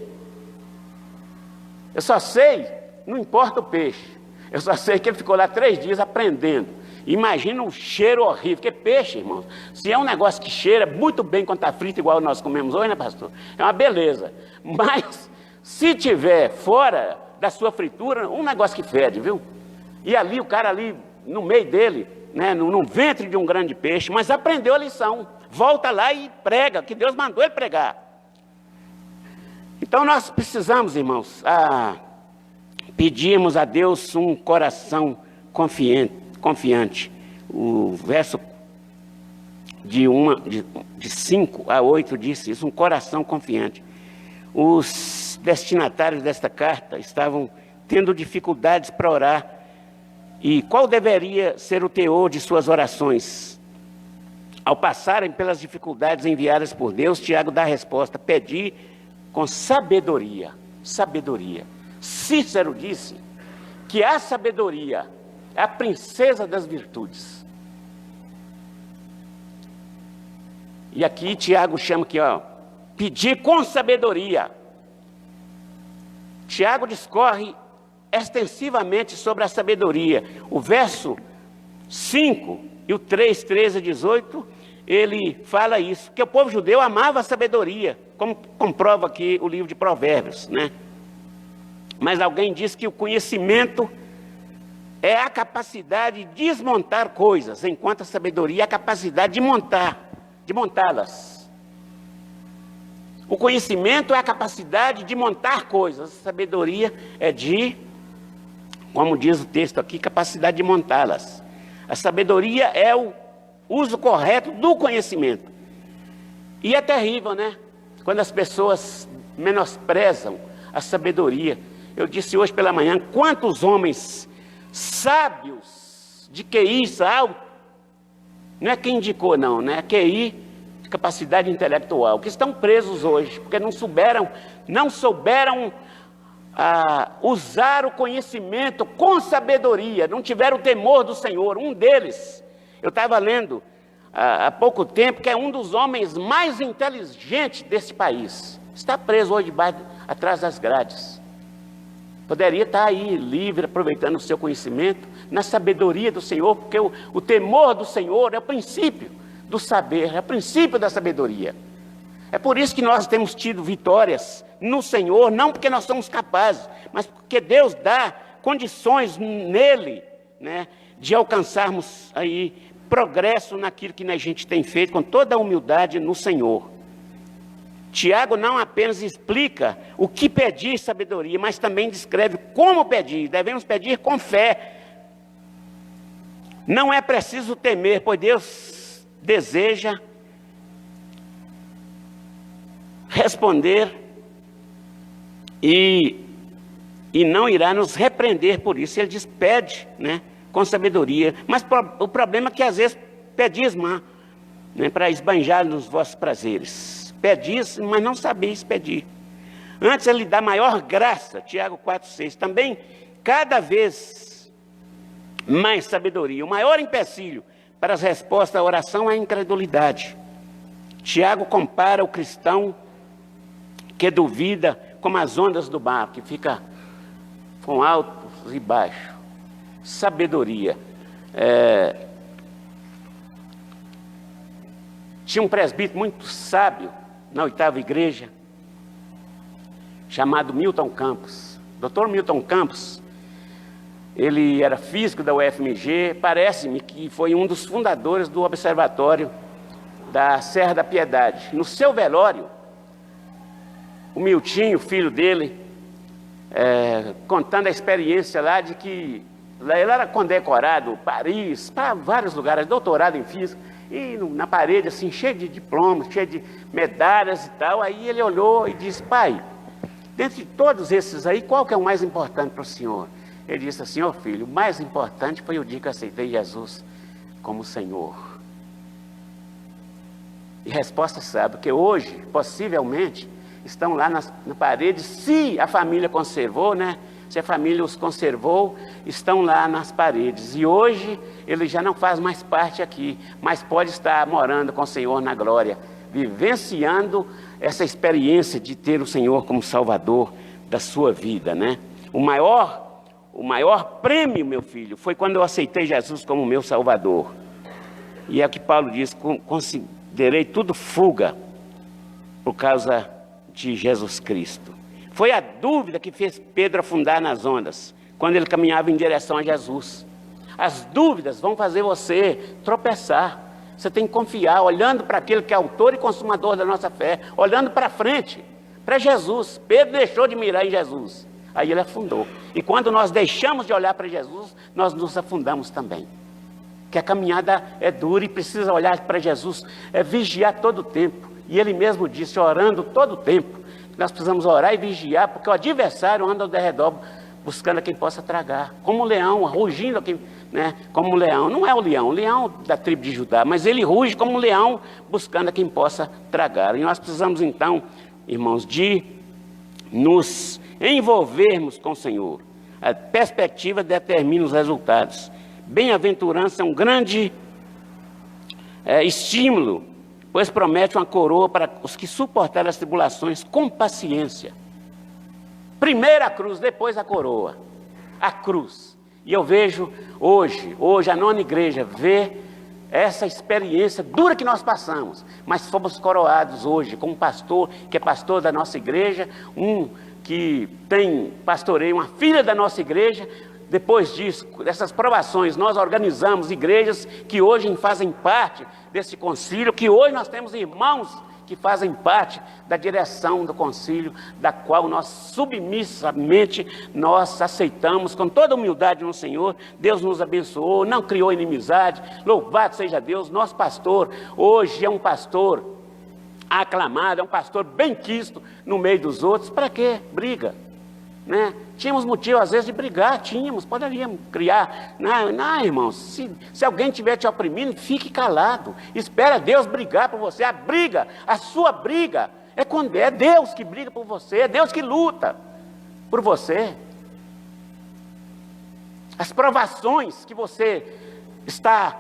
Eu só sei, não importa o peixe, eu só sei que ele ficou lá 3 dias aprendendo. Imagina um cheiro horrível, porque peixe, irmãos, se é um negócio que cheira muito bem quando está frito, igual nós comemos hoje, né, pastor? É uma beleza. Mas, se tiver fora da sua fritura, um negócio que fede, viu? E ali, o cara ali, no meio dele, né, no ventre de um grande peixe, mas aprendeu a lição. Volta lá e prega, que Deus mandou ele pregar. Então, nós precisamos, irmãos, pedimos a Deus um coração confiante. O verso de 5 a 8 diz isso, um coração confiante. Os destinatários desta carta estavam tendo dificuldades para orar. E qual deveria ser o teor de suas orações? Ao passarem pelas dificuldades enviadas por Deus, Tiago dá a resposta: pedi com sabedoria. Sabedoria. Cícero disse que a sabedoria é a princesa das virtudes. E aqui Tiago chama aqui, pedir com sabedoria. Tiago discorre extensivamente sobre a sabedoria. O verso 5 e o 3, 13 a 18, ele fala isso, que o povo judeu amava a sabedoria, como comprova aqui o livro de Provérbios, né? Mas alguém diz que o conhecimento é a capacidade de desmontar coisas, enquanto a sabedoria é a capacidade de montá-las. O conhecimento é a capacidade de montar coisas, a sabedoria é como diz o texto aqui, capacidade de montá-las. A sabedoria é o uso correto do conhecimento. E é terrível, né? Quando as pessoas menosprezam a sabedoria. Eu disse hoje pela manhã, quantos homens sábios de QI alto, não é quem indicou não, né? QI, capacidade intelectual, que estão presos hoje, porque não souberam usar o conhecimento com sabedoria, não tiveram o temor do Senhor. Um deles, eu estava lendo há pouco tempo, que é um dos homens mais inteligentes desse país, está preso hoje atrás das grades. Poderia estar aí, livre, aproveitando o seu conhecimento, na sabedoria do Senhor, porque o temor do Senhor é o princípio do saber, é o princípio da sabedoria. É por isso que nós temos tido vitórias no Senhor, não porque nós somos capazes, mas porque Deus dá condições nele, né, de alcançarmos aí progresso naquilo que a gente tem feito com toda a humildade no Senhor. Tiago não apenas explica o que pedir sabedoria, mas também descreve como pedir. Devemos pedir com fé. Não é preciso temer, pois Deus deseja responder e não irá nos repreender por isso. Ele diz, pede, né, com sabedoria. Mas o problema é que às vezes pedis má, né, para esbanjar nos vossos prazeres. Pedis, mas não sabeis pedir. Antes ele dá maior graça, Tiago 4,6. Também, cada vez mais sabedoria. O maior empecilho para as respostas à oração é a incredulidade. Tiago compara o cristão que duvida como as ondas do mar, que fica com altos e baixos. Sabedoria. Tinha um presbítero muito sábio na 8ª igreja, chamado Milton Campos. Dr. Milton Campos, ele era físico da UFMG, parece-me que foi um dos fundadores do observatório da Serra da Piedade. No seu velório, o Miltinho, filho dele, contando a experiência lá de que ele era condecorado, Paris, para vários lugares, doutorado em física, e na parede assim, cheio de diplomas, cheio de medalhas e tal. Aí ele olhou e disse, pai, dentre todos esses aí, qual que é o mais importante para o senhor? Ele disse assim, ó filho, o mais importante foi o dia que eu aceitei Jesus como Senhor. E resposta sabe, que hoje, possivelmente, estão lá na parede, se a família conservou, né? Se a família os conservou, estão lá nas paredes. E hoje ele já não faz mais parte aqui, mas pode estar morando com o Senhor na glória, vivenciando essa experiência de ter o Senhor como Salvador da sua vida, né? O maior prêmio, meu filho, foi quando eu aceitei Jesus como meu Salvador. E é o que Paulo diz, considerei tudo fuga por causa de Jesus Cristo. Foi a dúvida que fez Pedro afundar nas ondas, quando ele caminhava em direção a Jesus. As dúvidas vão fazer você tropeçar. Você tem que confiar, olhando para aquele que é autor e consumador da nossa fé, olhando para frente, para Jesus. Pedro deixou de mirar em Jesus, aí ele afundou. E quando nós deixamos de olhar para Jesus, nós nos afundamos também. Que a caminhada é dura e precisa olhar para Jesus, vigiar todo o tempo. E ele mesmo disse, orando todo o tempo. Nós precisamos orar e vigiar, porque o adversário anda ao derredor, buscando a quem possa tragar. Como um leão, rugindo aqui, né? Como um leão. Não é o leão da tribo de Judá, mas ele ruge como um leão, buscando a quem possa tragar. E nós precisamos então, irmãos, de nos envolvermos com o Senhor. A perspectiva determina os resultados. Bem-aventurança é um grande estímulo, pois promete uma coroa para os que suportarem as tribulações com paciência. Primeiro a cruz, depois a coroa. A cruz. E eu vejo hoje a nona igreja vê essa experiência dura que nós passamos, mas fomos coroados hoje com um pastor que é pastor da nossa igreja, um que tem pastoreio uma filha da nossa igreja. Depois disso, dessas provações, nós organizamos igrejas que hoje fazem parte desse concílio, que hoje nós temos irmãos que fazem parte da direção do concílio, da qual nós submissamente nós aceitamos com toda humildade no Senhor. Deus nos abençoou, não criou inimizade, louvado seja Deus. Nosso pastor hoje é um pastor aclamado, é um pastor bem-quisto no meio dos outros. Para quê? Briga, né? Tínhamos motivo às vezes de brigar, poderíamos criar. Não, irmãos, se alguém estiver te oprimindo, fique calado, espera Deus brigar por você. A sua briga é Deus que briga por você, é Deus que luta por você. As provações que você está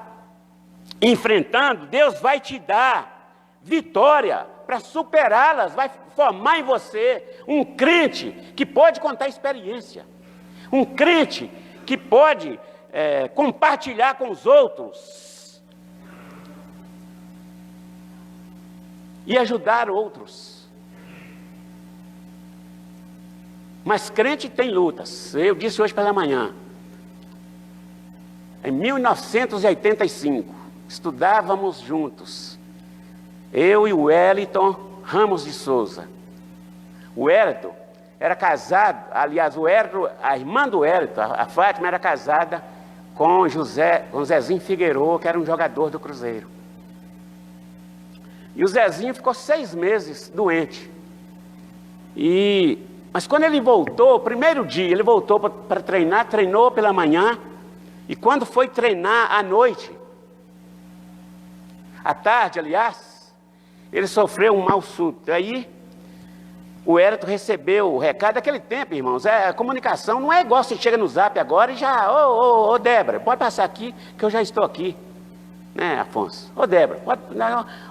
enfrentando, Deus vai te dar vitória para superá-las, vai formar em você um crente que pode contar experiência. Um crente que pode compartilhar com os outros e ajudar outros. Mas crente tem lutas. Eu disse hoje pela manhã. Em 1985, estudávamos juntos. Eu e o Wellington Ramos de Souza. O Wellington era casado, aliás, a irmã do Wellington, a Fátima, era casada com Zezinho Figueiredo, que era um jogador do Cruzeiro. E o Zezinho ficou 6 meses doente. Mas quando ele voltou, o primeiro dia, ele voltou para treinar, treinou pela manhã, e quando foi treinar à noite, à tarde, aliás, ele sofreu um mal súbito. Aí, o Hérito recebeu o recado daquele tempo, irmãos. A comunicação não é igual você chega no Zap agora e já... Ô, Débora, pode passar aqui, que eu já estou aqui. Né, Afonso? Ô, Débora, pode...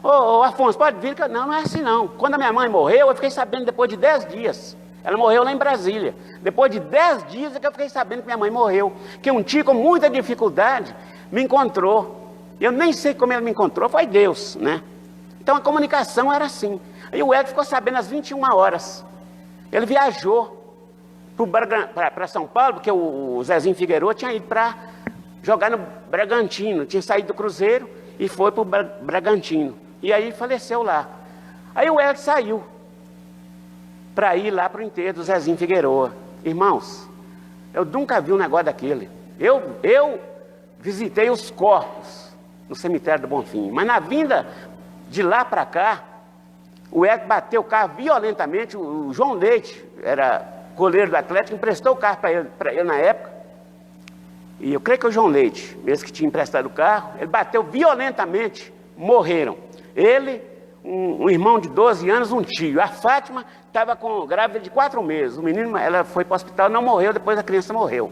Ô, Afonso, pode vir. Não, não é assim, não. Quando a minha mãe morreu, eu fiquei sabendo depois de 10 dias. Ela morreu lá em Brasília. Depois de 10 dias é que eu fiquei sabendo que minha mãe morreu. Que um tio com muita dificuldade me encontrou. Eu nem sei como ele me encontrou, foi Deus, né? Então a comunicação era assim. Aí o Hélio ficou sabendo às 21 horas. Ele viajou para São Paulo, porque o Zezinho Figueiredo tinha ido para jogar no Bragantino. Tinha saído do Cruzeiro e foi para o Bragantino. E aí faleceu lá. Aí o Hélio saiu para ir lá para o enterro do Zezinho Figueiredo. Irmãos, eu nunca vi um negócio daquele. Eu visitei os corpos no cemitério do Bonfim, mas na vinda de lá para cá, o Hélio bateu o carro violentamente. O João Leite, era goleiro do Atlético, emprestou o carro para ele na época. E eu creio que o João Leite, esse que tinha emprestado o carro, ele bateu violentamente, morreram. Ele, um irmão de 12 anos, um tio. A Fátima estava grávida de 4 meses. O menino, ela foi para o hospital, não morreu, depois a criança morreu.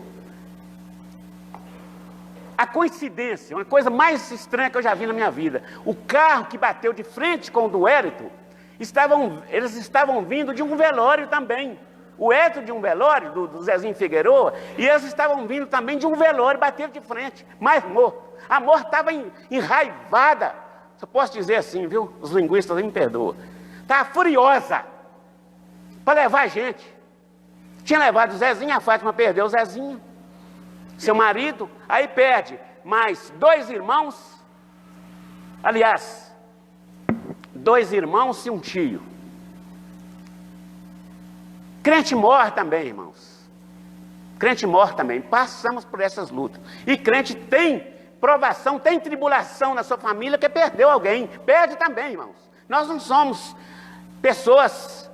A coincidência, uma coisa mais estranha que eu já vi na minha vida. O carro que bateu de frente com o do Hérito, eles estavam vindo de um velório também. O Hérito de um velório, do Zezinho Figueiredo, e eles estavam vindo também de um velório, bateram de frente, mas morto. A morte estava enraivada. Eu posso dizer assim, viu? Os linguistas me perdoam. Estava furiosa para levar a gente. Tinha levado o Zezinho, a Fátima perdeu o Zezinho, seu marido, aí perde mais 2 irmãos, aliás, 2 irmãos e um tio. Crente morre também, irmãos. Crente morre também. Passamos por essas lutas. E crente tem provação, tem tribulação na sua família, que perdeu alguém. Perde também, irmãos. Nós não somos pessoas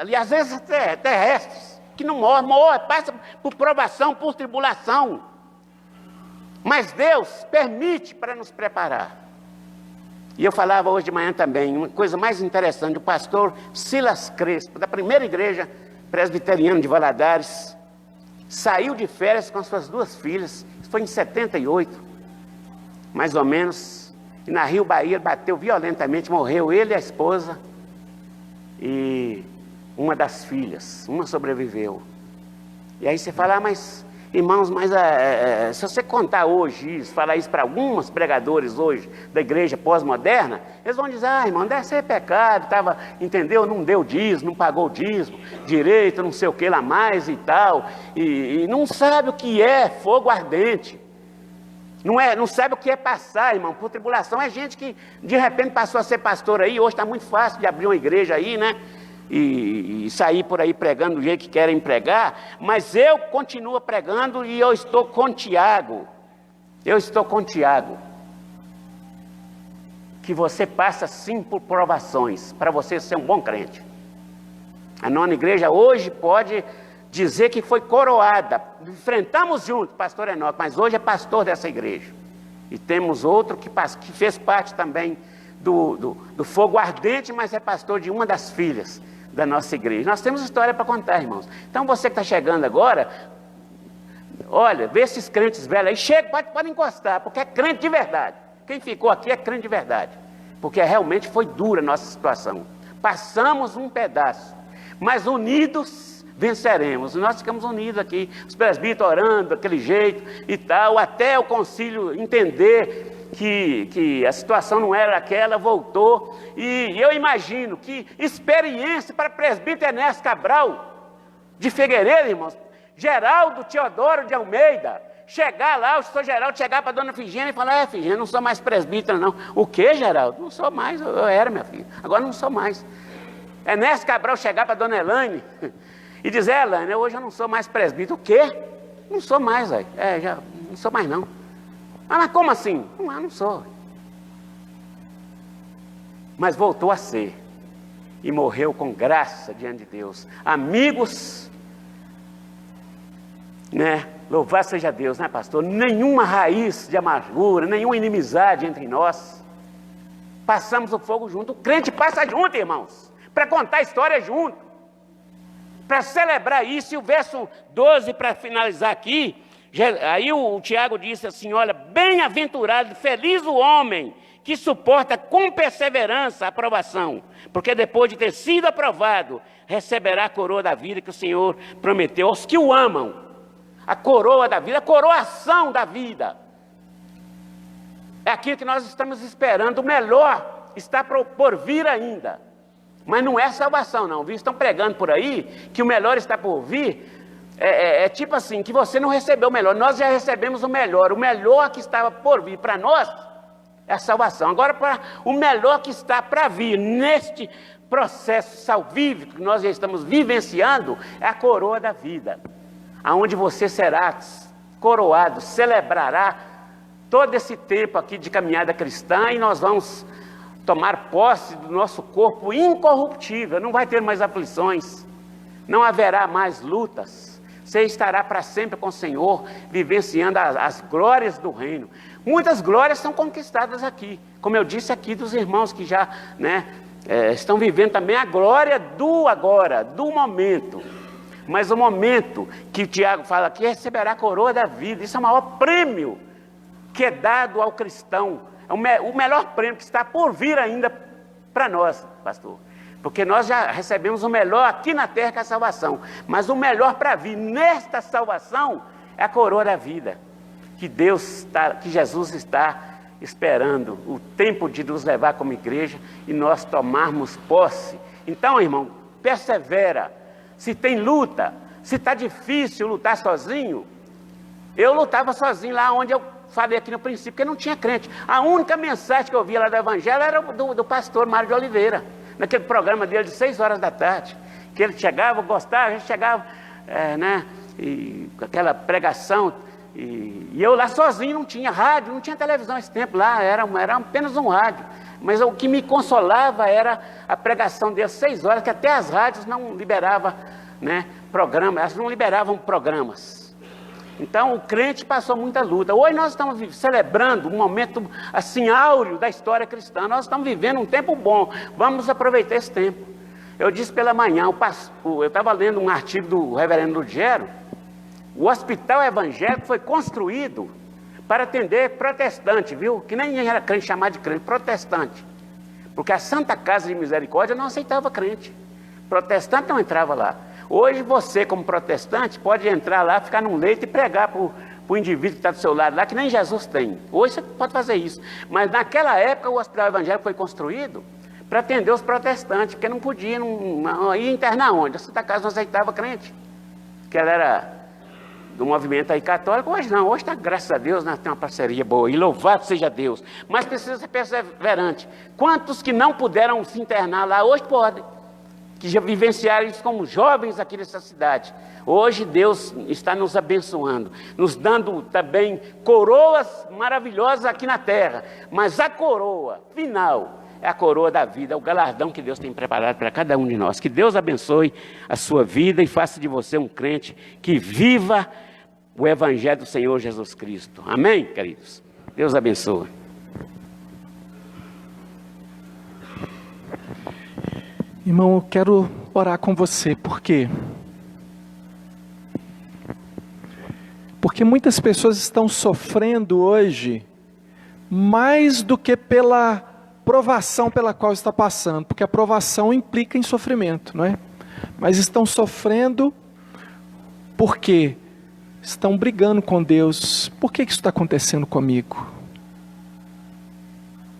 aliás, às vezes terrestres, que não morre, passa por provação, por tribulação. Mas Deus permite para nos preparar. E eu falava hoje de manhã também, uma coisa mais interessante, o pastor Silas Crespo, da primeira igreja presbiteriana de Valadares, saiu de férias com as suas 2 filhas, isso foi em 78, mais ou menos, e na Rio Bahia bateu violentamente, morreu ele e a esposa, e uma das filhas, uma sobreviveu. E aí você fala, mas irmãos, se você contar hoje isso, falar isso para alguns pregadores hoje da igreja pós-moderna, eles vão dizer, irmão, deve ser pecado, entendeu? Não deu dízimo, não pagou dízimo direito, não sei o que lá mais e tal, e não sabe o que é fogo ardente. Não sabe o que é passar, irmão, por tribulação. É gente que de repente passou a ser pastor aí, hoje está muito fácil de abrir uma igreja aí, né? E sair por aí pregando do jeito que querem pregar, mas eu continuo pregando e eu estou com Tiago. Que você passa sim por provações, para você ser um bom crente. A 9ª igreja hoje pode dizer que foi coroada. Enfrentamos juntos, pastor Enoque, mas hoje é pastor dessa igreja. E temos outro que fez parte também do fogo ardente, mas é pastor de uma das filhas da nossa igreja. Nós temos história para contar, irmãos. Então você que está chegando agora, olha, vê esses crentes velhos aí, chega, pode encostar, porque é crente de verdade. Quem ficou aqui é crente de verdade, porque realmente foi dura a nossa situação. Passamos um pedaço, mas unidos venceremos. Nós ficamos unidos aqui, os presbíteros orando daquele jeito e tal, até o concílio entender que a situação não era aquela, voltou. E eu imagino que experiência para presbítero Ernesto Cabral de Figueiredo, irmãos, Geraldo Teodoro de Almeida, chegar lá, o senhor Geraldo chegar para a dona Figênia e falar: Figênia, não sou mais presbítero não. O que, Geraldo? Não sou mais, eu era, minha filha, agora não sou mais. Ernesto Cabral chegar para a dona Elaine e dizer: Elaine, hoje eu não sou mais presbítero. O quê? Não sou mais, velho. Já não sou mais não. Mas como assim? Não sou. Mas voltou a ser. E morreu com graça diante de Deus. Amigos, né? Louvado seja Deus, né, pastor? Nenhuma raiz de amargura, nenhuma inimizade entre nós. Passamos o fogo junto. O crente passa junto, irmãos, para contar a história junto, para celebrar isso. E o verso 12, para finalizar aqui, aí o Tiago disse assim: olha, bem-aventurado, feliz o homem que suporta com perseverança a aprovação, porque depois de ter sido aprovado, receberá a coroa da vida que o Senhor prometeu aos que o amam. A coroa da vida, a coroação da vida. É aquilo que nós estamos esperando. O melhor está por vir ainda. Mas não é salvação não, viu? Estão pregando por aí que o melhor está por vir. É tipo assim, que você não recebeu o melhor. Nós já recebemos o melhor. O melhor que estava por vir para nós é a salvação. Agora, para o melhor que está para vir neste processo salvífico que nós já estamos vivenciando, é a coroa da vida, aonde você será coroado, celebrará todo esse tempo aqui de caminhada cristã, e nós vamos tomar posse do nosso corpo incorruptível. Não vai ter mais aflições, não haverá mais lutas. Você estará para sempre com o Senhor, vivenciando as glórias do reino. Muitas glórias são conquistadas aqui, como eu disse aqui, dos irmãos que já, estão vivendo também a glória do agora, do momento. Mas o momento que o Tiago fala aqui, receberá a coroa da vida. Isso é o maior prêmio que é dado ao cristão. É o melhor prêmio que está por vir ainda para nós, pastor. Porque nós já recebemos o melhor aqui na terra, que é a salvação. Mas o melhor para vir nesta salvação é a coroa da vida. Que Jesus está esperando o tempo de nos levar como igreja e nós tomarmos posse. Então, irmão, persevera. Se tem luta, se está difícil lutar sozinho, eu lutava sozinho lá onde eu falei aqui no princípio, porque não tinha crente. A única mensagem que eu via lá do Evangelho era do pastor Mário de Oliveira, naquele programa dele de 6 horas da tarde, que ele chegava, gostava, a gente chegava, e com aquela pregação, e eu lá sozinho, não tinha rádio, não tinha televisão esse tempo lá, era apenas um rádio. Mas o que me consolava era a pregação dele, 6 horas, que até as rádios não liberavam, programas, elas não liberavam programas. Então o crente passou muita luta. Hoje nós estamos celebrando um momento assim áureo da história cristã. Nós estamos vivendo um tempo bom, vamos aproveitar esse tempo. Eu disse pela manhã, eu estava lendo um artigo do reverendo Lugero. O hospital evangélico foi construído para atender protestante, viu? Que nem era crente, chamado de crente, protestante. Porque a Santa Casa de Misericórdia não aceitava crente. Protestante não entrava lá. Hoje você, como protestante, pode entrar lá, ficar num leito e pregar para o indivíduo que está do seu lado lá, que nem Jesus tem. Hoje você pode fazer isso. Mas naquela época o hospital evangélico foi construído para atender os protestantes, porque não podia ir internar onde? A Santa Casa não aceitava crente. Que ela era do movimento aí católico. Hoje não, hoje está, graças a Deus, tem uma parceria boa, e louvado seja Deus. Mas precisa ser perseverante. Quantos que não puderam se internar lá, hoje podem, que já vivenciaram isso como jovens aqui nessa cidade. Hoje Deus está nos abençoando, nos dando também coroas maravilhosas aqui na terra, mas a coroa final é a coroa da vida, é o galardão que Deus tem preparado para cada um de nós. Que Deus abençoe a sua vida e faça de você um crente que viva o Evangelho do Senhor Jesus Cristo. Amém, queridos? Deus abençoe. Irmão, eu quero orar com você. Por quê? Porque muitas pessoas estão sofrendo hoje mais do que pela provação pela qual está passando, porque a provação implica em sofrimento, não é? Mas estão sofrendo Por quê? Estão brigando com Deus. Por que isso está acontecendo comigo?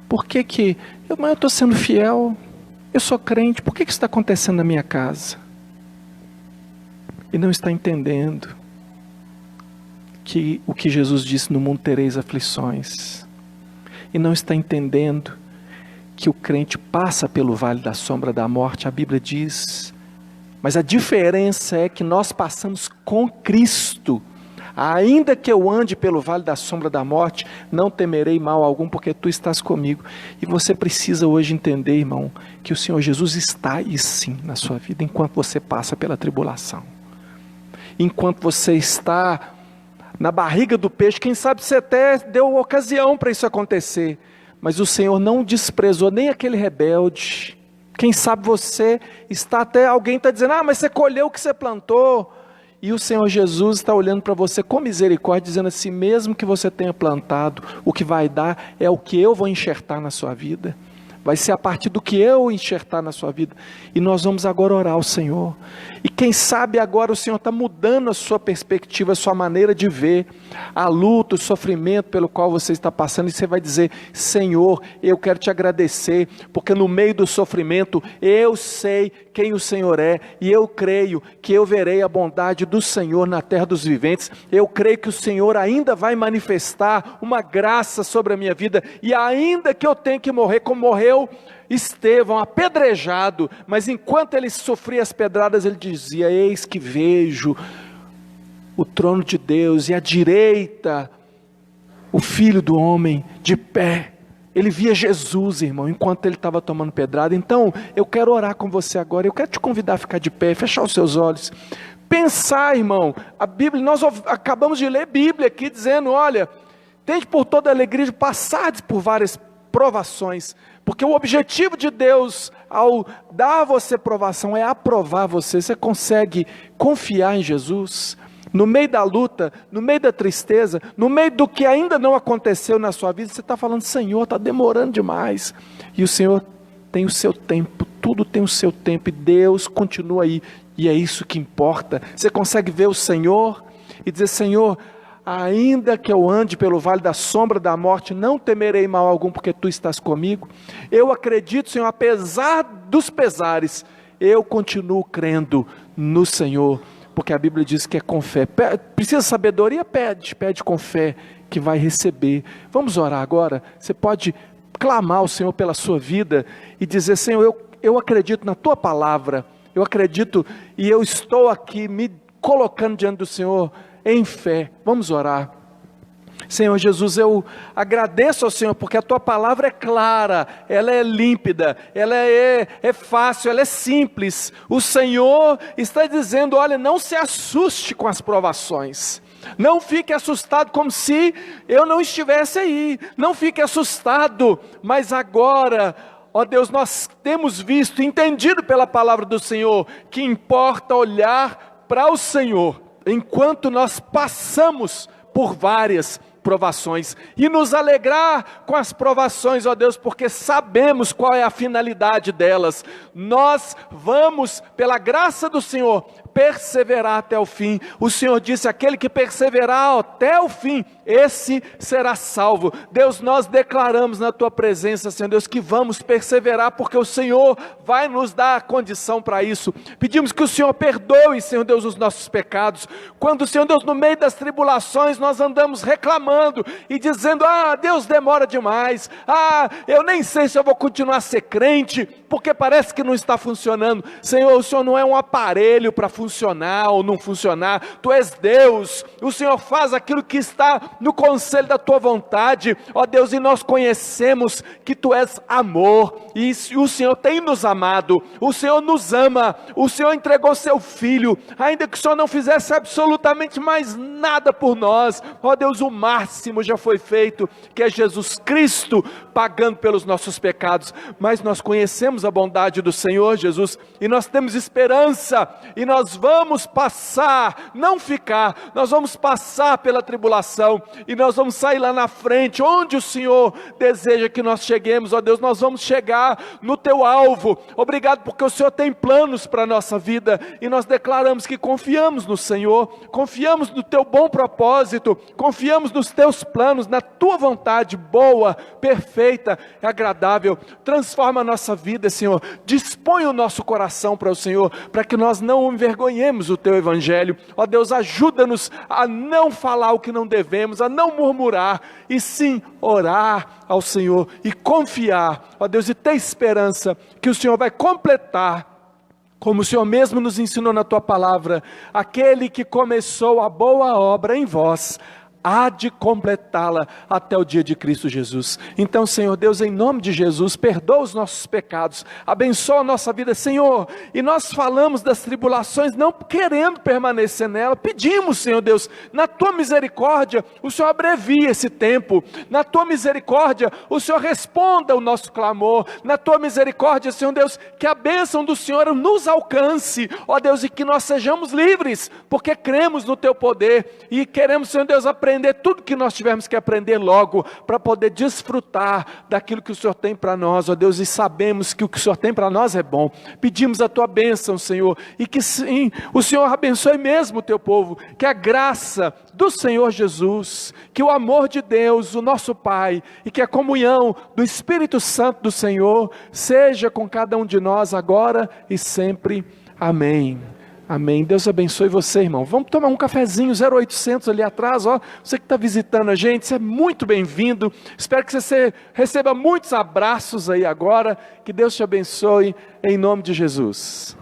Por que eu estou sendo fiel? Eu sou crente, por que isso está acontecendo na minha casa? E não está entendendo que o que Jesus disse, no mundo tereis aflições. E não está entendendo que o crente passa pelo vale da sombra da morte, a Bíblia diz. Mas a diferença é que nós passamos com Cristo. Ainda que eu ande pelo vale da sombra da morte, não temerei mal algum, porque tu estás comigo. E você precisa hoje entender, irmão, que o Senhor Jesus está aí sim na sua vida, enquanto você passa pela tribulação. Enquanto você está na barriga do peixe, quem sabe você até deu ocasião para isso acontecer. Mas o Senhor não desprezou nem aquele rebelde. Quem sabe você está até, alguém está dizendo, mas você colheu o que você plantou. E o Senhor Jesus está olhando para você com misericórdia, dizendo assim, mesmo que você tenha plantado, o que vai dar é o que eu vou enxertar na sua vida. Vai ser a partir do que eu enxertar na sua vida. E nós vamos agora orar ao Senhor. E quem sabe agora o Senhor está mudando a sua perspectiva, a sua maneira de ver a luta, o sofrimento pelo qual você está passando. E você vai dizer, Senhor, eu quero te agradecer, porque no meio do sofrimento eu sei quem o Senhor é. E eu creio que eu verei a bondade do Senhor na terra dos viventes. Eu creio que o Senhor ainda vai manifestar uma graça sobre a minha vida. E ainda que eu tenha que morrer como morreu Estevão, apedrejado, mas enquanto ele sofria as pedradas, ele dizia, eis que vejo o trono de Deus e à direita o Filho do Homem de pé. Ele via Jesus, irmão, enquanto ele estava tomando pedrada. Então, eu quero orar com você agora, eu quero te convidar a ficar de pé, fechar os seus olhos, pensar, irmão, a Bíblia, nós acabamos de ler Bíblia aqui, dizendo, olha, tende por toda alegria de passar por várias provações, porque o objetivo de Deus ao dar a você provação é aprovar você. Você consegue confiar em Jesus? No meio da luta, no meio da tristeza, no meio do que ainda não aconteceu na sua vida, você está falando, Senhor, está demorando demais. E o Senhor tem o seu tempo, tudo tem o seu tempo, e Deus continua aí, e é isso que importa. Você consegue ver o Senhor e dizer, Senhor, ainda que eu ande pelo vale da sombra da morte, não temerei mal algum, porque tu estás comigo. Eu acredito, Senhor, apesar dos pesares, eu continuo crendo no Senhor, porque a Bíblia diz que é com fé. Precisa de sabedoria? Pede com fé, que vai receber. Vamos orar agora? Você pode clamar ao Senhor pela sua vida, e dizer, Senhor, eu acredito na tua palavra, eu acredito, e eu estou aqui, me colocando diante do Senhor, em fé. Vamos orar. Senhor Jesus, eu agradeço ao Senhor, porque a tua palavra é clara, ela é límpida, ela é fácil, ela é simples. O Senhor está dizendo, olha, não se assuste com as provações, não fique assustado como se eu não estivesse aí, não fique assustado, mas agora, ó Deus, nós temos visto, entendido pela palavra do Senhor, que importa olhar para o Senhor, enquanto nós passamos por várias provações, e nos alegrar com as provações, ó Deus, porque sabemos qual é a finalidade delas. Nós vamos, pela graça do Senhor, perseverar até o fim. O Senhor disse, aquele que perseverar até o fim, esse será salvo. Deus, nós declaramos na tua presença, Senhor Deus, que vamos perseverar, porque o Senhor vai nos dar a condição para isso. Pedimos que o Senhor perdoe, Senhor Deus, os nossos pecados. Quando, Senhor Deus, no meio das tribulações, nós andamos reclamando e dizendo, Deus demora demais, eu nem sei se eu vou continuar a ser crente, porque parece que não está funcionando. Senhor, o Senhor não é um aparelho para funcionar ou não funcionar, tu és Deus, o Senhor faz aquilo que está no conselho da tua vontade, ó Deus, e nós conhecemos que tu és amor, e o Senhor tem nos amado, o Senhor nos ama, o Senhor entregou seu Filho, ainda que o Senhor não fizesse absolutamente mais nada por nós, ó Deus, o máximo já foi feito, que é Jesus Cristo pagando pelos nossos pecados, mas nós conhecemos a bondade do Senhor Jesus, e nós temos esperança, e nós nós vamos passar, não ficar, nós vamos passar pela tribulação, e nós vamos sair lá na frente, onde o Senhor deseja que nós cheguemos, ó Deus, nós vamos chegar no teu alvo. Obrigado porque o Senhor tem planos para a nossa vida, e nós declaramos que confiamos no Senhor, confiamos no teu bom propósito, confiamos nos teus planos, na tua vontade boa, perfeita e agradável. Transforma a nossa vida, Senhor, dispõe o nosso coração para o Senhor, para que nós não envergonhemos o teu evangelho. Ó Deus, ajuda-nos a não falar o que não devemos, a não murmurar, e sim orar ao Senhor e confiar, ó Deus, e ter esperança que o Senhor vai completar, como o Senhor mesmo nos ensinou na tua palavra: aquele que começou a boa obra em vós, há de completá-la até o dia de Cristo Jesus. Então, Senhor Deus, em nome de Jesus, perdoa os nossos pecados, abençoa a nossa vida, Senhor. E nós falamos das tribulações, não querendo permanecer nela, pedimos, Senhor Deus, na tua misericórdia, o Senhor abrevie esse tempo, na tua misericórdia, o Senhor responda o nosso clamor, na tua misericórdia, Senhor Deus, que a bênção do Senhor nos alcance, ó Deus, e que nós sejamos livres, porque cremos no teu poder, e queremos, Senhor Deus, aprender tudo que nós tivermos que aprender logo, para poder desfrutar daquilo que o Senhor tem para nós, ó Deus, e sabemos que o que o Senhor tem para nós é bom. Pedimos a tua bênção, Senhor, e que sim, o Senhor abençoe mesmo o teu povo, que a graça do Senhor Jesus, que o amor de Deus, o nosso Pai, e que a comunhão do Espírito Santo do Senhor, seja com cada um de nós agora e sempre. Amém. Amém. Deus abençoe você, irmão. Vamos tomar um cafezinho, 0800 ali atrás, ó. Você que está visitando a gente, você é muito bem-vindo. Espero que você receba muitos abraços aí agora. Que Deus te abençoe, em nome de Jesus.